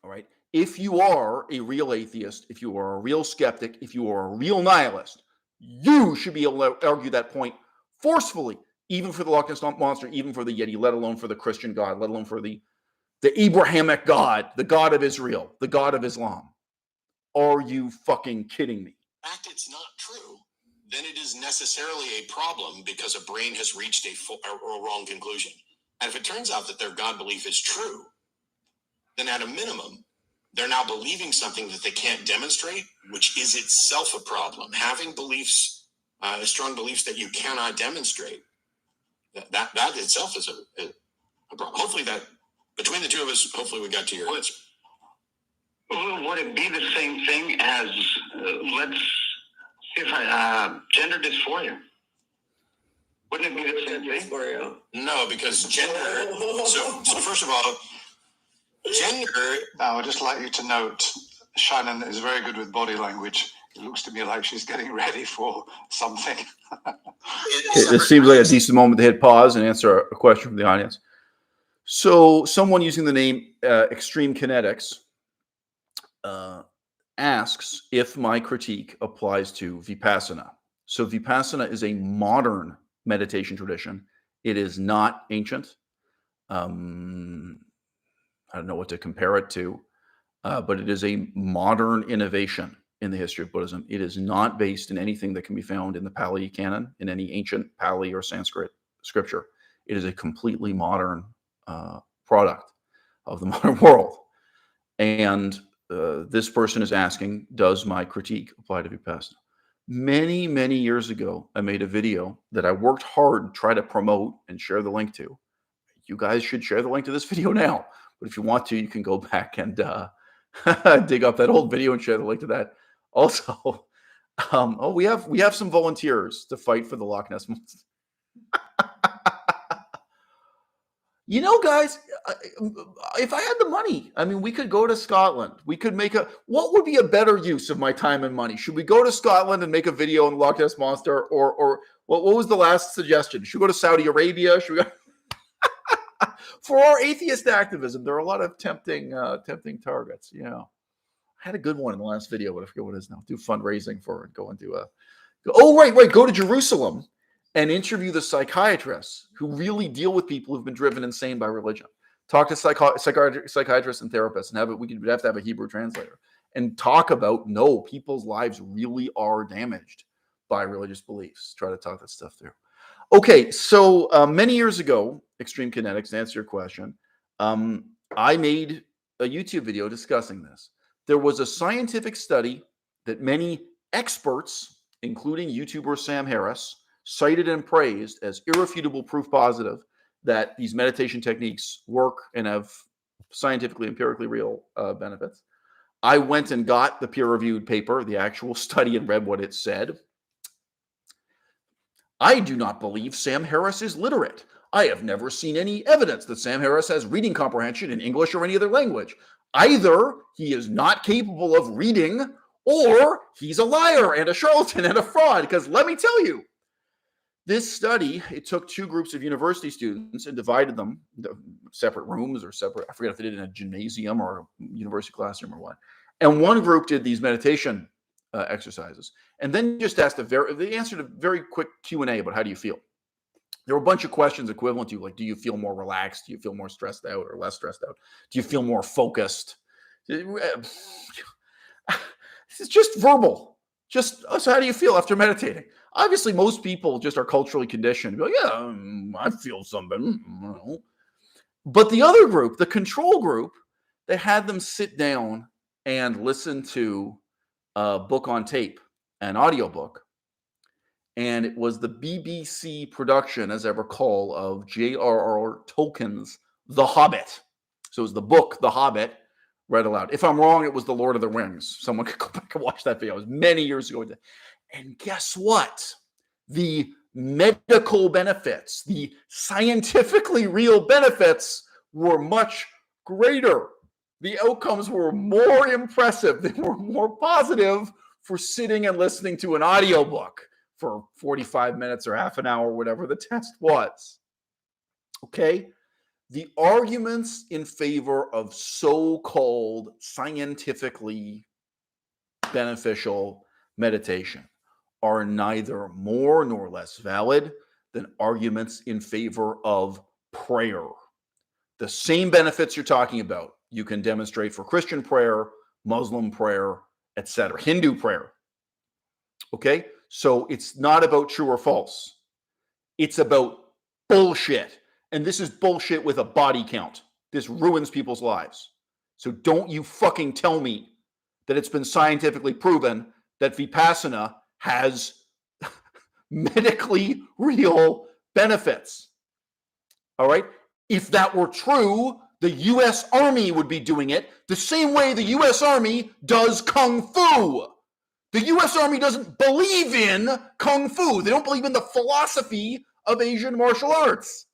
All right? If you are a real atheist, if you are a real skeptic, if you are a real nihilist, you should be able to argue that point forcefully, even for the Loch Ness Monster, even for the Yeti, let alone for the Christian God, let alone for the Abrahamic God, the God of Israel, the God of Islam. Are you fucking kidding me? In fact, it's not true, then it is necessarily a problem because a brain has reached a wrong conclusion. And if it turns out that their God belief is true, then at a minimum, they're now believing something that they can't demonstrate, which is itself a problem. Having beliefs, strong beliefs that you cannot demonstrate, that itself is a problem. Hopefully that, between the two of us, hopefully we got to your answer. Would it be the same thing as, let's see if I, gender dysphoria? Wouldn't it be the same thing? No, because gender, so first of all, gender. Now, I'd just like you to note, Shannon is very good with body language. It looks to me like she's getting ready for something. It seems like a decent moment to hit pause and answer a question from the audience. So someone using the name Extreme Kinetics asks if my critique applies to Vipassana. So Vipassana is a modern meditation tradition. It is not ancient. I don't know what to compare it to, but it is a modern innovation in the history of Buddhism. It is not based in anything that can be found in the Pali Canon, in any ancient Pali or Sanskrit scripture. It is a completely modern product of the modern world. And this person is asking, does my critique apply to Vipassana? Many, many years ago, I made a video that I worked hard to try to promote and share the link to. You guys should share the link to this video now. But if you want to, you can go back and dig up that old video and share the link to that. Also, we have some volunteers to fight for the Loch Ness Monster. You know, guys, if I had the money, I mean, we could go to Scotland. We could make what would be a better use of my time and money? Should we go to Scotland and make a video on the Loch Ness Monster? Or what was the last suggestion? Should we go to Saudi Arabia? Should we go? For our atheist activism, there are a lot of tempting targets. I had a good one in the last video, but I forget what it is now. Do fundraising for it. Go to Jerusalem and interview the psychiatrists who really deal with people who've been driven insane by religion. Talk to psychiatrists and therapists, and we'd have to have a Hebrew translator, and talk about, no, people's lives really are damaged by religious beliefs. Try to talk that stuff through. Okay, so many years ago, Extreme Kinetics, to answer your question, I made a YouTube video discussing this. There was a scientific study that many experts, including YouTuber Sam Harris, cited and praised as irrefutable proof positive that these meditation techniques work and have scientifically, empirically real benefits. I went and got the peer-reviewed paper, the actual study, and read what it said. I do not believe Sam Harris is literate. I have never seen any evidence that Sam Harris has reading comprehension in English or any other language. Either he is not capable of reading, or he's a liar and a charlatan and a fraud. Because let me tell you, this study, it took two groups of university students and divided them into separate rooms or separate, I forget if they did it in a gymnasium or a university classroom or what. And one group did these meditation exercises, and then just asked they answered a very quick Q&A about how do you feel. There were a bunch of questions equivalent to, like, do you feel more relaxed? Do you feel more stressed out or less stressed out? Do you feel more focused? This is just verbal. So how do you feel after meditating? Obviously, most people just are culturally conditioned. Be like, yeah, I feel something. But the other group, the control group, they had them sit down and listen to a book on tape, an audiobook. And it was the BBC production, as I recall, of J.R.R. Tolkien's The Hobbit. So it was the book, The Hobbit, read aloud. If I'm wrong, it was The Lord of the Rings. Someone could go back and watch that video. It was many years ago. And guess what? The medical benefits, the scientifically real benefits were much greater. The outcomes were more impressive. They were more positive for sitting and listening to an audiobook for 45 minutes or half an hour, whatever the test was. Okay? The arguments in favor of so-called scientifically beneficial meditation are neither more nor less valid than arguments in favor of prayer. The same benefits you're talking about, you can demonstrate for Christian prayer, Muslim prayer, etc., Hindu prayer. Okay? So it's not about true or false. It's about bullshit. And this is bullshit with a body count. This ruins people's lives. So don't you fucking tell me that it's been scientifically proven that Vipassana has medically real benefits. All right? If that were true, the U.S. Army would be doing it the same way the U.S. Army does Kung Fu. The U.S. Army doesn't believe in Kung Fu. They don't believe in the philosophy of Asian martial arts.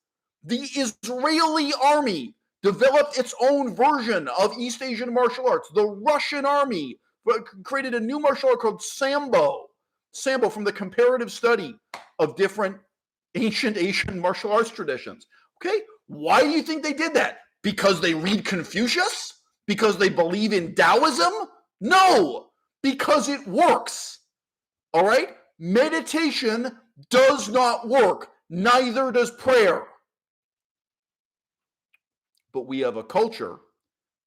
The Israeli Army developed its own version of East Asian martial arts. The Russian Army created a new martial art called Sambo. Sambo, from the comparative study of different ancient Asian martial arts traditions. Okay? Why do you think they did that? Because they read Confucius? Because they believe in Taoism? No, because it works. All right? Meditation does not work. Neither does prayer. But we have a culture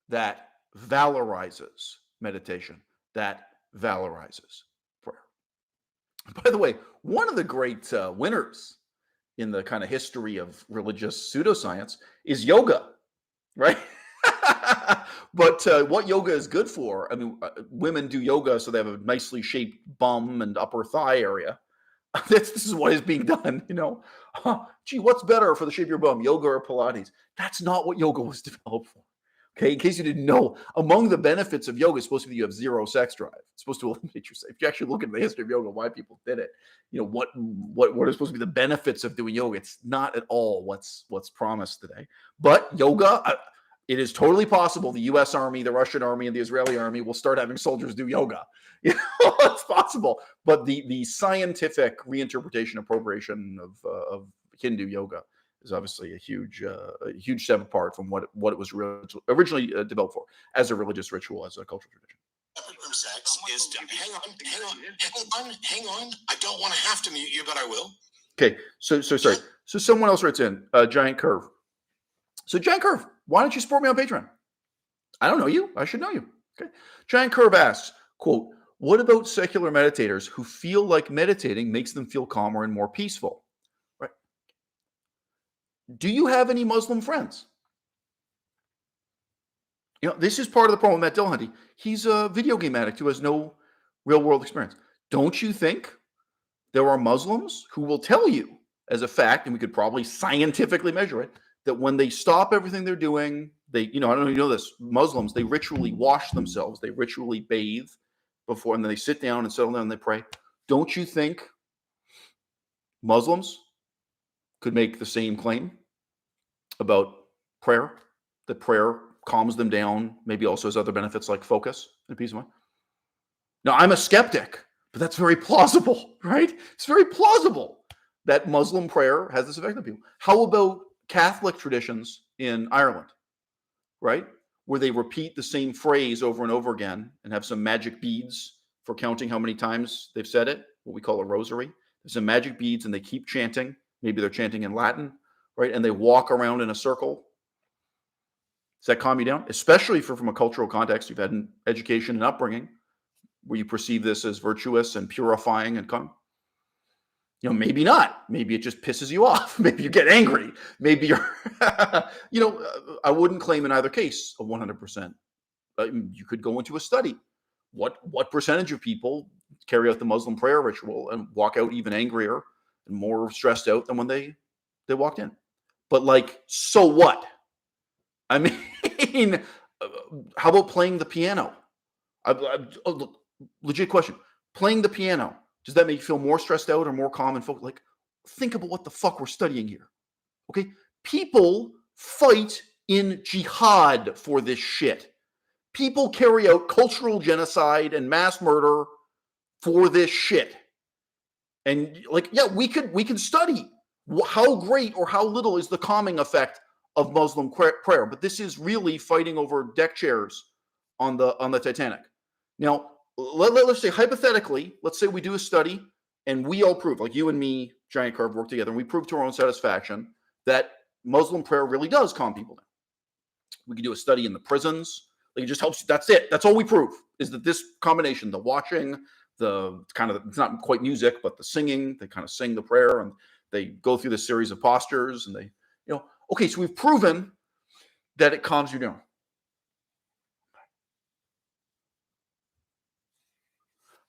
that valorizes meditation, that valorizes prayer. By the way, one of the great winners in the kind of history of religious pseudoscience is yoga, right? But what yoga is good for, I mean, women do yoga so they have a nicely shaped bum and upper thigh area. This is what is being done, you know. Gee, what's better for the shape of your bum, yoga or Pilates? That's not what yoga was developed for. Okay, in case you didn't know, among the benefits of yoga is supposed to be you have zero sex drive. It's supposed to eliminate your sex. If you actually look at the history of yoga, why people did it, what are supposed to be the benefits of doing yoga? It's not at all what's promised today. But yoga, it is totally possible the U.S. Army, the Russian Army, and the Israeli Army will start having soldiers do yoga. It's possible. But the scientific reinterpretation, appropriation of Hindu yoga is obviously a huge step apart from what it was originally developed for, as a religious ritual, as a cultural tradition. From sex is hang on. I don't want to have to mute you, but I will. Okay, so sorry. So someone else writes in, Giant Curve. So Giant Curve, why don't you support me on Patreon? I don't know you. I should know you. Okay. Giant Curve asks, quote, what about secular meditators who feel like meditating makes them feel calmer and more peaceful? Right. Do you have any Muslim friends? This is part of the problem with Matt Dillahunty. He's a video game addict who has no real world experience. Don't you think there are Muslims who will tell you as a fact, and we could probably scientifically measure it, that when they stop everything they're doing, I don't know if you know this, Muslims, they ritually wash themselves, they ritually bathe before, and then they sit down and settle down and they pray. Don't you think Muslims could make the same claim about prayer, that prayer calms them down, maybe also has other benefits like focus and peace of mind? Now, I'm a skeptic, but that's very plausible, right? It's very plausible that Muslim prayer has this effect on people. How about Catholic traditions in Ireland, right? Where they repeat the same phrase over and over again and have some magic beads for counting how many times they've said it, what we call a rosary. There's some magic beads and they keep chanting. Maybe they're chanting in Latin, right? And they walk around in a circle. Does that calm you down? Especially from a cultural context, you've had an education and upbringing where you perceive this as virtuous and purifying and calm. Maybe not. Maybe it just pisses you off. Maybe you get angry. Maybe you're, I wouldn't claim in either case a 100%. You could go into a study. What percentage of people carry out the Muslim prayer ritual and walk out even angrier and more stressed out than when they walked in? But so what? I mean, how about playing the piano? Legit question. Playing the piano. Does that make you feel more stressed out or more calm and focused? Think about what the fuck we're studying here. Okay? People fight in jihad for this shit. People carry out cultural genocide and mass murder for this shit. And we could study how great or how little is the calming effect of Muslim prayer. But this is really fighting over deck chairs on the Titanic. Now, let's say hypothetically, let's say we do a study and we all prove, like you and me, Giant Curve, work together, and we prove to our own satisfaction that Muslim prayer really does calm people down. We can do a study in the prisons. It just helps. That's it. That's all we prove, is that this combination, the watching, the kind of, it's not quite music, but the singing, they kind of sing the prayer and they go through this series of postures and they, okay, so we've proven that it calms you down.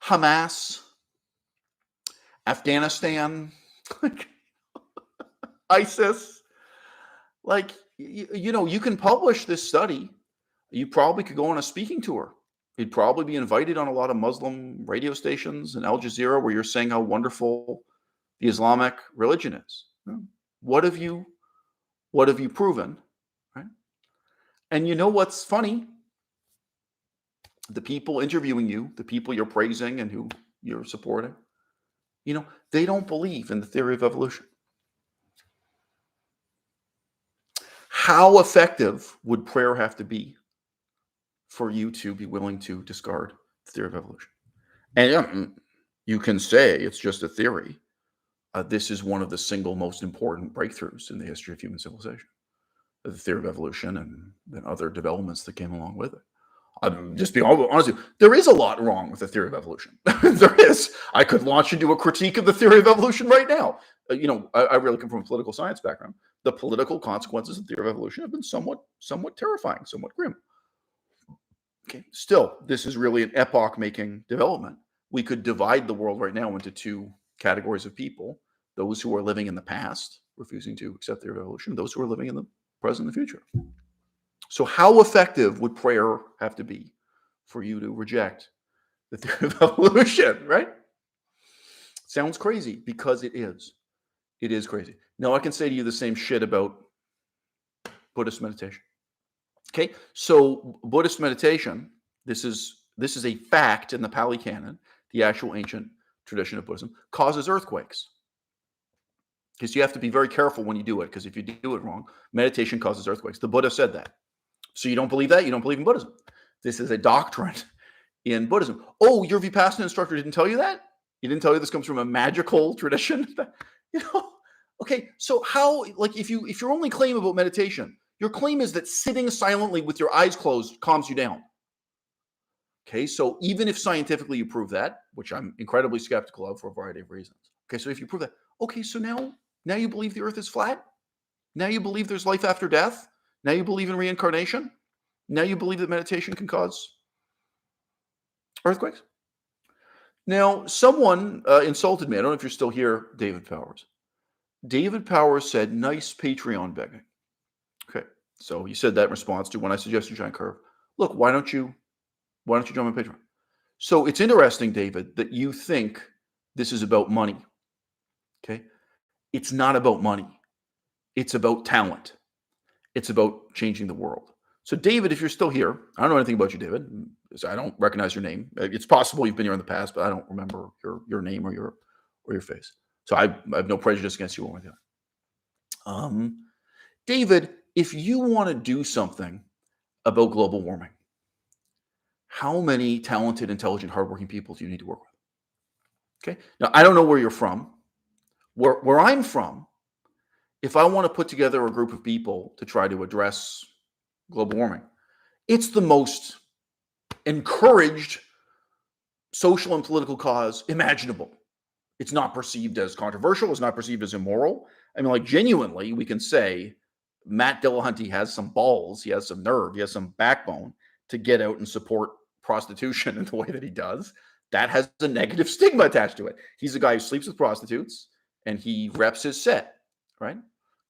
Hamas, Afghanistan, ISIS, you can publish this study. You probably could go on a speaking tour. You'd probably be invited on a lot of Muslim radio stations and Al Jazeera where you're saying how wonderful the Islamic religion is. What have you proven? Right? And you know what's funny? The people interviewing you, the people you're praising and who you're supporting, they don't believe in the theory of evolution. How effective would prayer have to be for you to be willing to discard the theory of evolution? And you can say it's just a theory. This is one of the single most important breakthroughs in the history of human civilization, the theory of evolution and other developments that came along with it. I'm just being honest with you, there is a lot wrong with the theory of evolution. There is. I could launch into a critique of the theory of evolution right now. I really come from a political science background. The political consequences of the theory of evolution have been somewhat terrifying, somewhat grim. Okay. Still, this is really an epoch-making development. We could divide the world right now into two categories of people: those who are living in the past, refusing to accept the theory of evolution; those who are living in the present and the future. So how effective would prayer have to be for you to reject the theory of evolution, right? Sounds crazy because it is. It is crazy. Now I can say to you the same shit about Buddhist meditation. Okay, so Buddhist meditation, this is a fact in the Pali Canon, the actual ancient tradition of Buddhism, causes earthquakes. Because you have to be very careful when you do it, because if you do it wrong, meditation causes earthquakes. The Buddha said that. So you don't believe that? You don't believe in Buddhism. This is a doctrine in Buddhism. Oh, your Vipassana instructor didn't tell you that? He didn't tell you this comes from a magical tradition? Okay, so how, like, if your only claim about meditation, your claim is that sitting silently with your eyes closed calms you down. Okay, so even if scientifically you prove that, which I'm incredibly skeptical of for a variety of reasons. Okay, so if you prove that, okay, so now you believe the earth is flat? Now you believe there's life after death? Now you believe in reincarnation? Now you believe that meditation can cause earthquakes? Now, someone insulted me. I don't know if you're still here, David Powers. David Powers said, nice Patreon begging. Okay, so he said that in response to when I suggested Giant Curve. Look, why don't you join my Patreon? So it's interesting, David, that you think this is about money. Okay, it's not about money. It's about talent. It's about changing the world. So, David, if you're still here, I don't know anything about you, David. So I don't recognize your name. It's possible you've been here in the past, but I don't remember your name or your face. So I have no prejudice against you or anything. David, if you want to do something about global warming, how many talented, intelligent, hardworking people do you need to work with? Okay. Now, I don't know where you're from. Where I'm from, if I want to put together a group of people to try to address global warming, it's the most encouraged social and political cause imaginable. It's not perceived as controversial. It's not perceived as immoral. I mean, like, genuinely, we can say Matt Dillahunty has some balls. He has some nerve. He has some backbone to get out and support prostitution in the way that he does. That has a negative stigma attached to it. He's a guy who sleeps with prostitutes and he reps his set, right?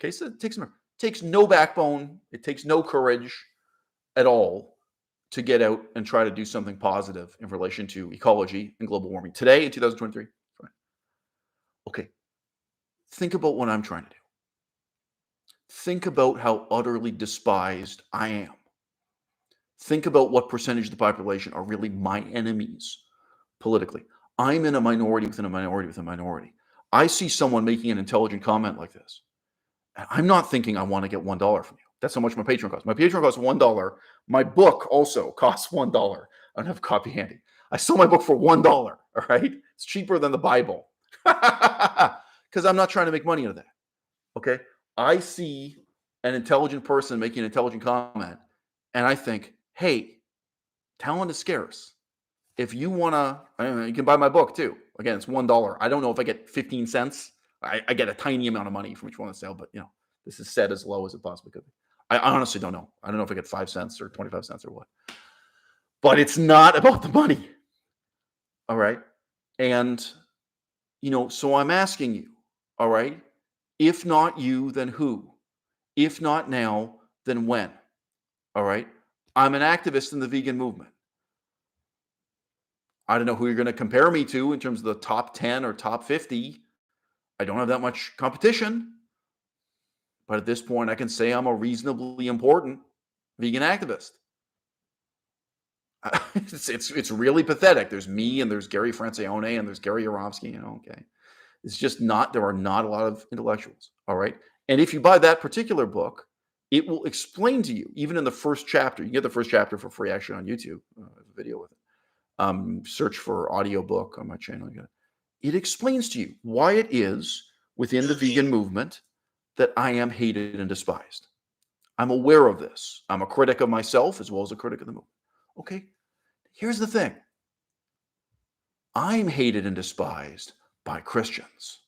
Okay, so it takes no backbone. It takes no courage at all to get out and try to do something positive in relation to ecology and global warming today in 2023. Okay, think about what I'm trying to do. Think about how utterly despised I am. Think about what percentage of the population are really my enemies politically. I'm in a minority within a minority within a minority. I see someone making an intelligent comment like this, and I'm not thinking I want to get $1 from you. That's how much my Patreon costs. My Patreon costs $1. My book also costs $1. I don't have a copy handy. I sold my book for $1. All right, it's cheaper than the Bible because I'm not trying to make money out of that. Okay, I see an intelligent person making an intelligent comment, and I think, hey, talent is scarce. If you want to, you can buy my book too. Again, it's $1. I don't know if I get 15 cents. I get a tiny amount of money from each one of the sale, but this is set as low as it possibly could be. I honestly don't know. I don't know if I get 5 cents or 25 cents or what. But it's not about the money. All right. And, so I'm asking you, all right, if not you, then who? If not now, then when? All right. I'm an activist in the vegan movement. I don't know who you're going to compare me to in terms of the top 10 or top 50. I don't have that much competition. But at this point, I can say I'm a reasonably important vegan activist. It's really pathetic. There's me and there's Gary Francione and there's Gary Yourofsky, okay. It's just there are not a lot of intellectuals, all right? And if you buy that particular book, it will explain to you, even in the first chapter, you can get the first chapter for free actually on YouTube, I have a video with it. Search for audiobook on my channel. It explains to you why it is within the vegan movement that I am hated and despised. I'm aware of this. I'm a critic of myself as well as a critic of the movement. Okay, here's the thing. I'm hated and despised by Christians.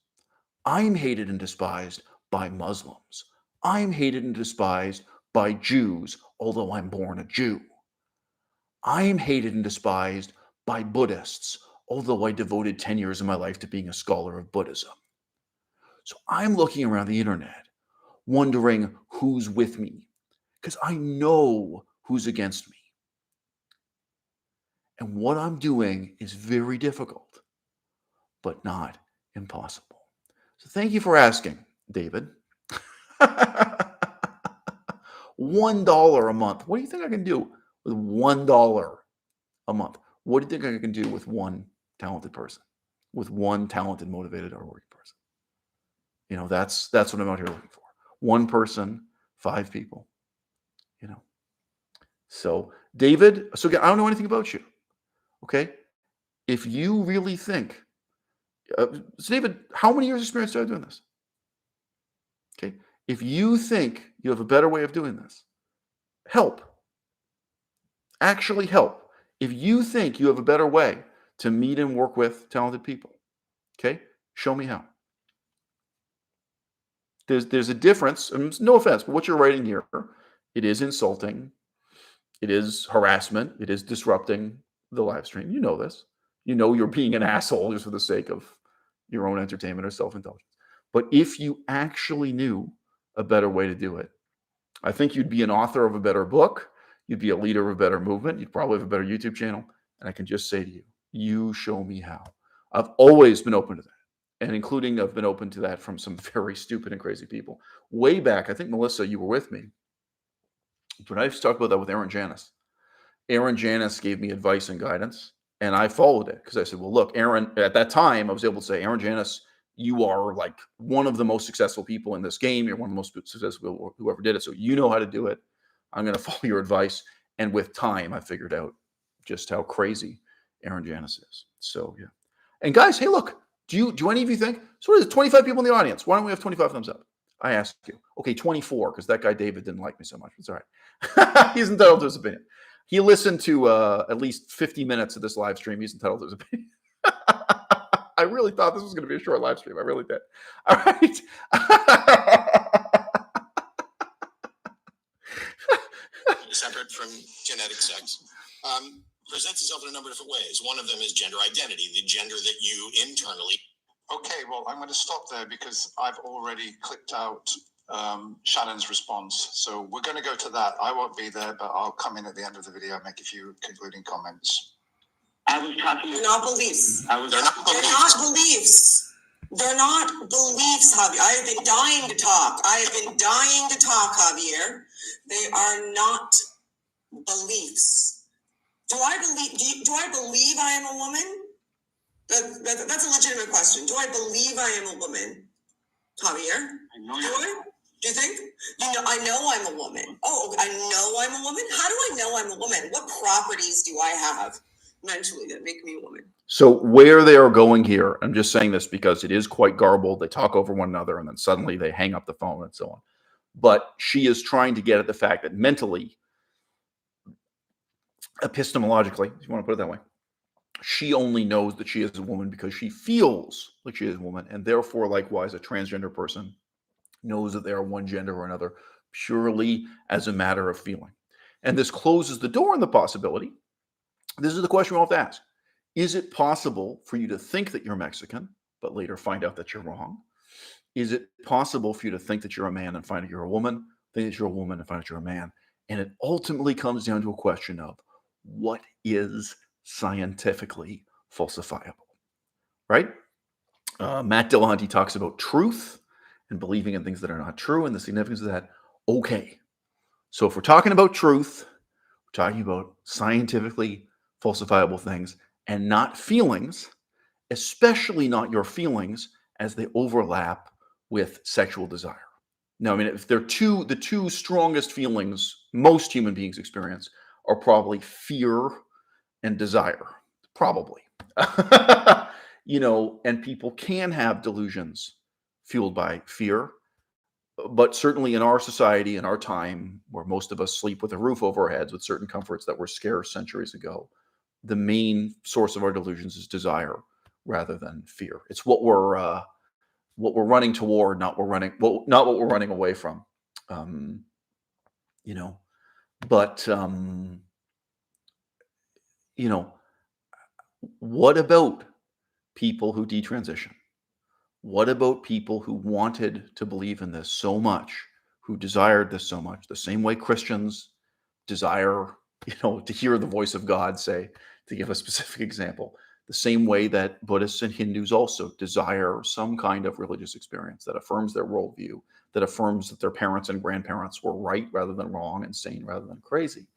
I'm hated and despised by Muslims. I'm hated and despised by Jews, although I'm born a Jew. I'm hated and despised by Buddhists, although I devoted 10 years of my life to being a scholar of Buddhism. So I'm looking around the internet, wondering who's with me. because I know who's against me. And what I'm doing is very difficult, but not impossible. So thank you for asking, David. $1 a month. What do you think I can do with $1 a month? What do you think I can do with one talented person, with one talented, motivated, hardworking person? You know, that's what I'm out here looking for. One person, 5 people. You know. So, David, so again, I don't know anything about you. Okay, if you really think, so David, how many years experience do I have doing this? Okay, if you think you have a better way of doing this, help. Actually help. If you think you have a better way to meet and work with talented people, okay, show me how. There's a difference. No offense, but what you're writing here, it is insulting. It is harassment. It is disrupting the live stream. You know this. You know you're being an asshole just for the sake of your own entertainment or self-indulgence. But if you actually knew a better way to do it, I think you'd be an author of a better book. You'd be a leader of a better movement. You'd probably have a better YouTube channel. And I can just say to you, you show me how. I've always been open to that. And including I've been open to that from some very stupid and crazy people. Way back, I think, Melissa, you were with me. But I used to talk about that with Aaron Janis. Aaron Janis gave me advice and guidance, and I followed it because I said, well, look, Aaron, at that time, I was able to say, Aaron Janis, you are like one of the most successful people in this game. You're one of the most successful people who ever did it. So you know how to do it. I'm going to follow your advice. And with time, I figured out just how crazy Aaron Janis is. So, yeah. And guys, hey, look, do any of you think, so what is it, 25 people in the audience? Why don't we have 25 thumbs up? I asked you. Okay, 24, because that guy David didn't like me so much. It's all right. He's entitled to his opinion. He listened to at least 50 minutes of this live stream. He's entitled to his opinion. I really thought this was going to be a short live stream. I really did. All right. Separate from genetic sex. Presents itself in a number of different ways. One of them is gender identity, the gender that you internally. Okay, well, I'm going to stop there because I've already clicked out Shannon's response. So we're going to go to that. I won't be there, but I'll come in at the end of the video and make a few concluding comments. I was talking. They're not beliefs. They're not beliefs. They're not beliefs, Javier. I have been dying to talk. Javier. They are not beliefs. Do I believe I am a woman? That's a legitimate question. Do I believe I am a woman, Javier? Do you think? I know I'm a woman. Oh, I know I'm a woman? How do I know I'm a woman? What properties do I have mentally that make me a woman? So where they are going here, I'm just saying this because it is quite garbled. They talk over one another and then suddenly they hang up the phone and so on. But she is trying to get at the fact that mentally, epistemologically, if you want to put it that way, she only knows that she is a woman because she feels like she is a woman. And therefore, likewise, a transgender person knows that they are one gender or another purely as a matter of feeling. And this closes the door on the possibility. This is the question we have to ask. Is it possible for you to think that you're Mexican, but later find out that you're wrong? Is it possible for you to think that you're a man and find out you're a woman, think that you're a woman and find out you're a man? And it ultimately comes down to a question of what is scientifically falsifiable, right? Matt Dillahunty talks about truth and believing in things that are not true and the significance of that. Okay, so if we're talking about truth, we're talking about scientifically falsifiable things and not feelings, especially not your feelings as they overlap with sexual desire. Now, I mean, if they're the two strongest feelings most human beings experience are probably fear and desire, probably. And people can have delusions fueled by fear, but certainly in our society, in our time, where most of us sleep with a roof over our heads with certain comforts that were scarce centuries ago, the main source of our delusions is desire rather than fear. It's what we're running toward, not what we're running away from. What about people who detransition? What about people who wanted to believe in this so much, who desired this so much, the same way Christians desire, to hear the voice of God, say, to give a specific example, the same way that Buddhists and Hindus also desire some kind of religious experience that affirms their worldview, that affirms that their parents and grandparents were right rather than wrong and sane rather than crazy.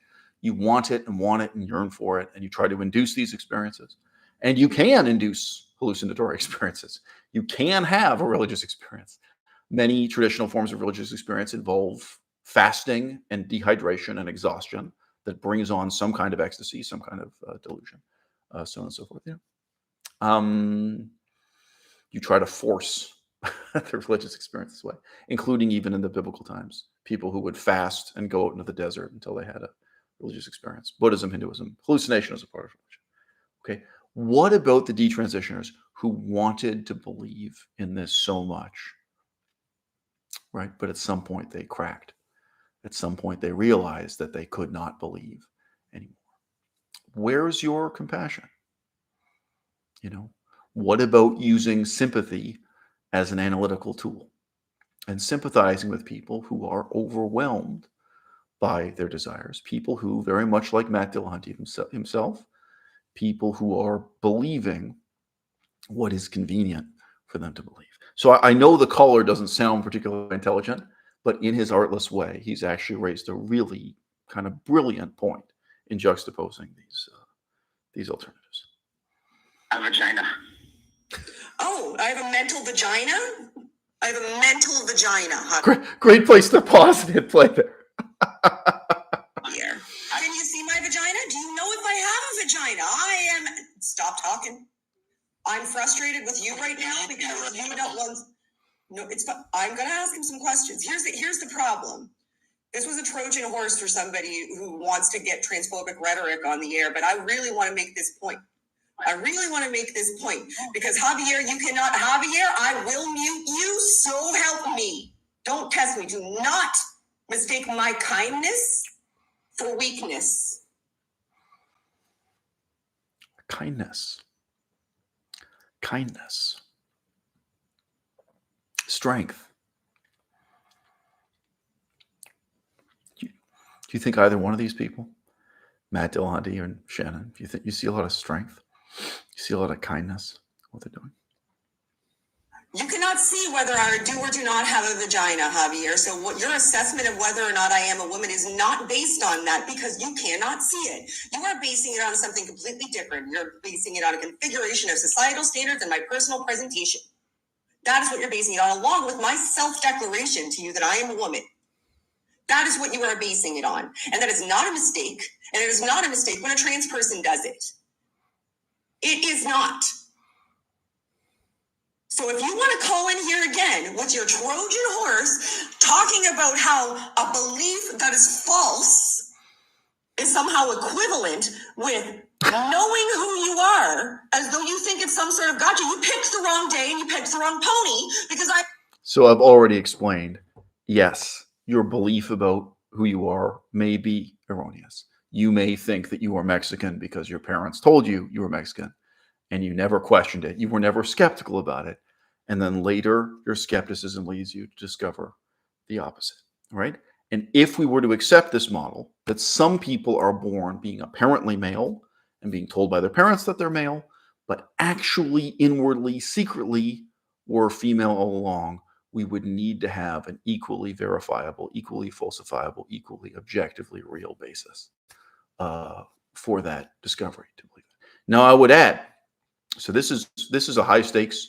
You want it and yearn for it, and you try to induce these experiences. And you can induce hallucinatory experiences. You can have a religious experience. Many traditional forms of religious experience involve fasting and dehydration and exhaustion that brings on some kind of ecstasy, some kind of delusion, so on and so forth. You try to force the religious experience this way, including even in the biblical times, people who would fast and go out into the desert until they had a religious experience. Buddhism, Hinduism, hallucination is a part of religion. Okay, what about the detransitioners who wanted to believe in this so much, right? But at some point they cracked. At some point they realized that they could not believe anymore. Where's your compassion? What about using sympathy as an analytical tool and sympathizing with people who are overwhelmed by their desires, people who, very much like Matt Dillahunty himself, people who are believing what is convenient for them to believe. So I know the caller doesn't sound particularly intelligent, but in his artless way, he's actually raised a really kind of brilliant point in juxtaposing these alternatives. A vagina. Oh, I have a mental vagina? I have a mental vagina. Great place to pause and hit play there. Here. Can you see my vagina? Do you know if I have a vagina? Stop talking. I'm frustrated with you right now because you don't want. No, it's. I'm going to ask him some questions. Here's the problem. This was a Trojan horse for somebody who wants to get transphobic rhetoric on the air, but I really want to make this point. Because Javier, I will mute you, so help me. Don't test me. Do not mistake my kindness for weakness. Kindness. Strength. Do you think either one of these people, Matt Dillahunty and Shannon, do you think you see a lot of strength? You see a lot of kindness in what they're doing? You cannot see whether I do or do not have a vagina, Javier. So what your assessment of whether or not I am a woman is not based on that because you cannot see it. You are basing it on something completely different. You're basing it on a configuration of societal standards and my personal presentation. That is what you're basing it on, along with my self-declaration to you that I am a woman. That is what you are basing it on. And that is not a mistake. And it is not a mistake when a trans person does it. It is not. So if you want to call in here again with your Trojan horse talking about how a belief that is false is somehow equivalent with knowing who you are, as though you think it's some sort of gotcha, you picked the wrong day and you picked the wrong pony because So I've already explained, yes, your belief about who you are may be erroneous. You may think that you are Mexican because your parents told you you were Mexican and you never questioned it. You were never skeptical about it. And then later, your skepticism leads you to discover the opposite, right? And if we were to accept this model, that some people are born being apparently male and being told by their parents that they're male, but actually inwardly, secretly were female all along, we would need to have an equally verifiable, equally falsifiable, equally objectively real basis for that discovery to believe it. Now, I would add, so this is a high stakes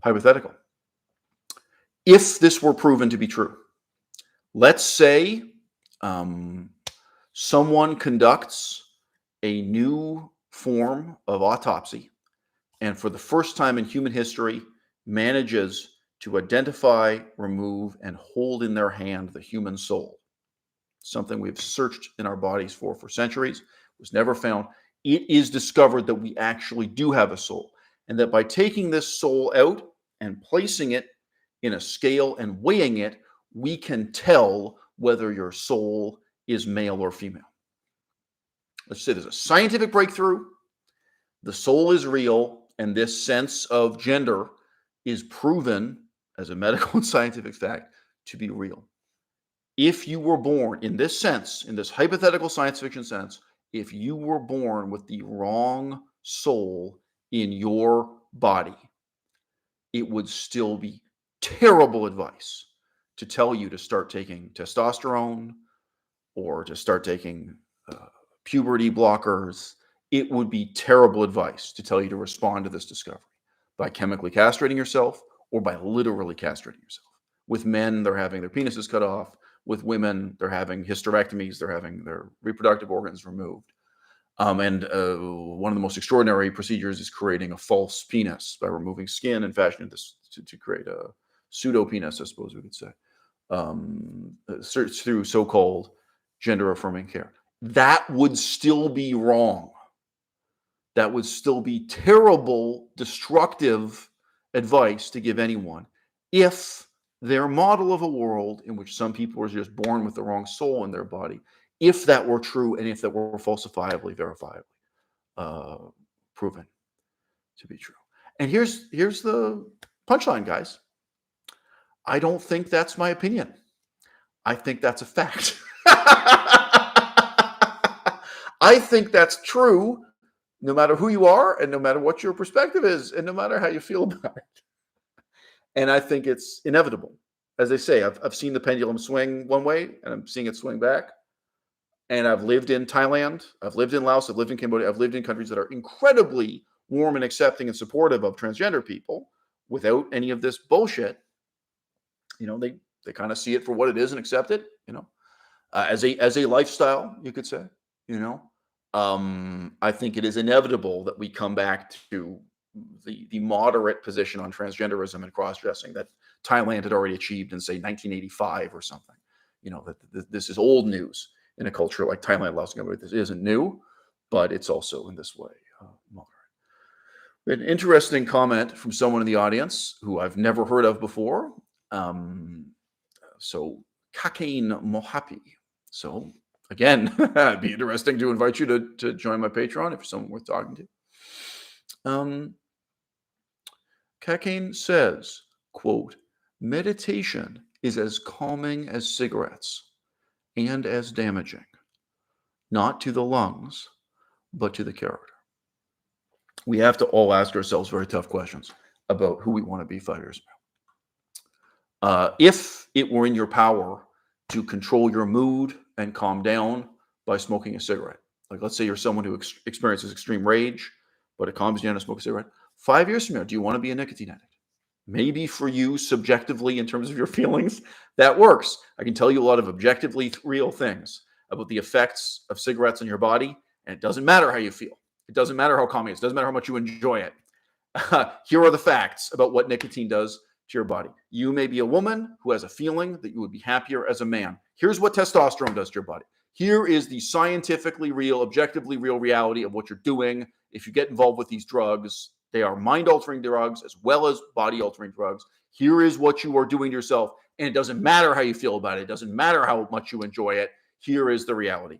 hypothetical. If this were proven to be true, let's say someone conducts a new form of autopsy and for the first time in human history manages to identify, remove, and hold in their hand the human soul, something we've searched in our bodies for centuries, was never found. It is discovered that we actually do have a soul, and that by taking this soul out and placing it in a scale and weighing it, we can tell whether your soul is male or female. Let's say there's a scientific breakthrough, the soul is real, and this sense of gender is proven as a medical and scientific fact to be real. if you were born in this sense, in this hypothetical science fiction sense, if you were born with the wrong soul in your body, it would still be terrible advice to tell you to start taking testosterone or to start taking puberty blockers. It would be terrible advice to tell you to respond to this discovery by chemically castrating yourself or by literally castrating yourself. With men, they're having their penises cut off. With women, they're having hysterectomies. They're having their reproductive organs removed. And one of the most extraordinary procedures is creating a false penis by removing skin and fashioning this to create a pseudo penis, I suppose we could say, through so-called gender affirming care. That would still be wrong. That would still be terrible, destructive advice to give anyone if their model of a world in which some people are just born with the wrong soul in their body, if that were true and if that were falsifiably, verifiably proven to be true. And here's the punchline, guys. I don't think that's my opinion. I think that's a fact. I think that's true no matter who you are and no matter what your perspective is and no matter how you feel about it. And I think it's inevitable. As they say, I've seen the pendulum swing one way and I'm seeing it swing back. And I've lived in Thailand, I've lived in Laos, I've lived in Cambodia, I've lived in countries that are incredibly warm and accepting and supportive of transgender people without any of this bullshit. You know, they kind of see it for what it is and accept it, you know, as a lifestyle, you could say, you know. I think it is inevitable that we come back to the moderate position on transgenderism and cross-dressing that Thailand had already achieved in, say, 1985 or something. You know, that this is old news in a culture like Thailand, Laos, and Cambodia. This isn't new, but it's also in this way moderate. An interesting comment from someone in the audience who I've never heard of before. So Kakain Mohapi. So again, it'd be interesting to invite you to join my Patreon if you're someone worth talking to. Kakain says, quote, meditation is as calming as cigarettes and as damaging, not to the lungs, but to the character. We have to all ask ourselves very tough questions about who we want to be 5 years from now. If it were in your power to control your mood and calm down by smoking a cigarette, like let's say you're someone who experiences extreme rage, but it calms you down to smoke a cigarette. 5 years from now, do you want to be a nicotine addict? Maybe for you, subjectively, in terms of your feelings, that works. I can tell you a lot of objectively real things about the effects of cigarettes on your body, and it doesn't matter how you feel. It doesn't matter how calming it is. It doesn't matter how much you enjoy it. Here are the facts about what nicotine does to your body. You may be a woman who has a feeling that you would be happier as a man. Here's what testosterone does to your body. Here is the scientifically real, objectively real reality of what you're doing if you get involved with these drugs. They are mind-altering drugs as well as body-altering drugs. Here is what you are doing to yourself, and it doesn't matter how you feel about it. It doesn't matter how much you enjoy it. Here is the reality.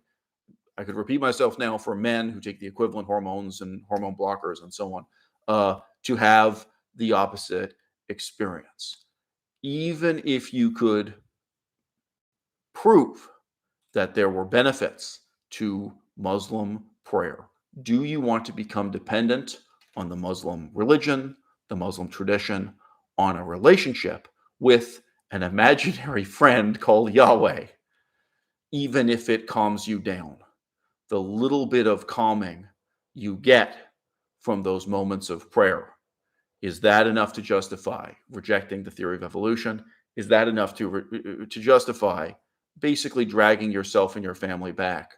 I could repeat myself now for men who take the equivalent hormones and hormone blockers and so on to have the opposite experience. Even if you could prove that there were benefits to Muslim prayer, do you want to become dependent on the Muslim religion, the Muslim tradition, on a relationship with an imaginary friend called Yahweh, even if it calms you down? The little bit of calming you get from those moments of prayer, is that enough to justify rejecting the theory of evolution? Is that enough to justify basically dragging yourself and your family back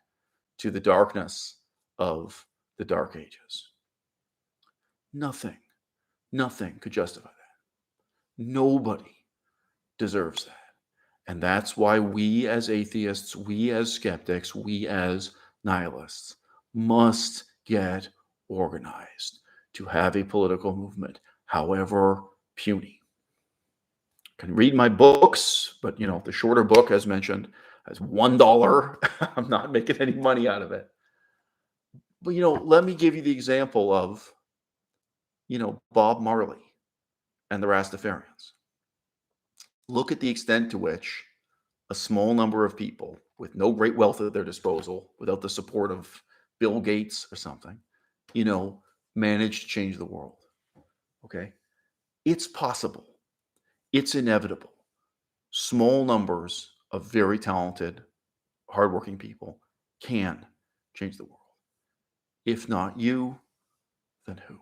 to the darkness of the Dark Ages? Nothing could justify that. Nobody deserves that. And that's why we as atheists, we as skeptics, we as nihilists must get organized to have a political movement, however puny. You can read my books, but you know, the shorter book, as mentioned, has $1. I'm not making any money out of it. But you know, let me give you the example of, you know, Bob Marley and the Rastafarians. Look at the extent to which a small number of people with no great wealth at their disposal, without the support of Bill Gates or something, manage to change the world. Okay? It's possible. It's inevitable. Small numbers of very talented, hardworking people can change the world. If not you, then who?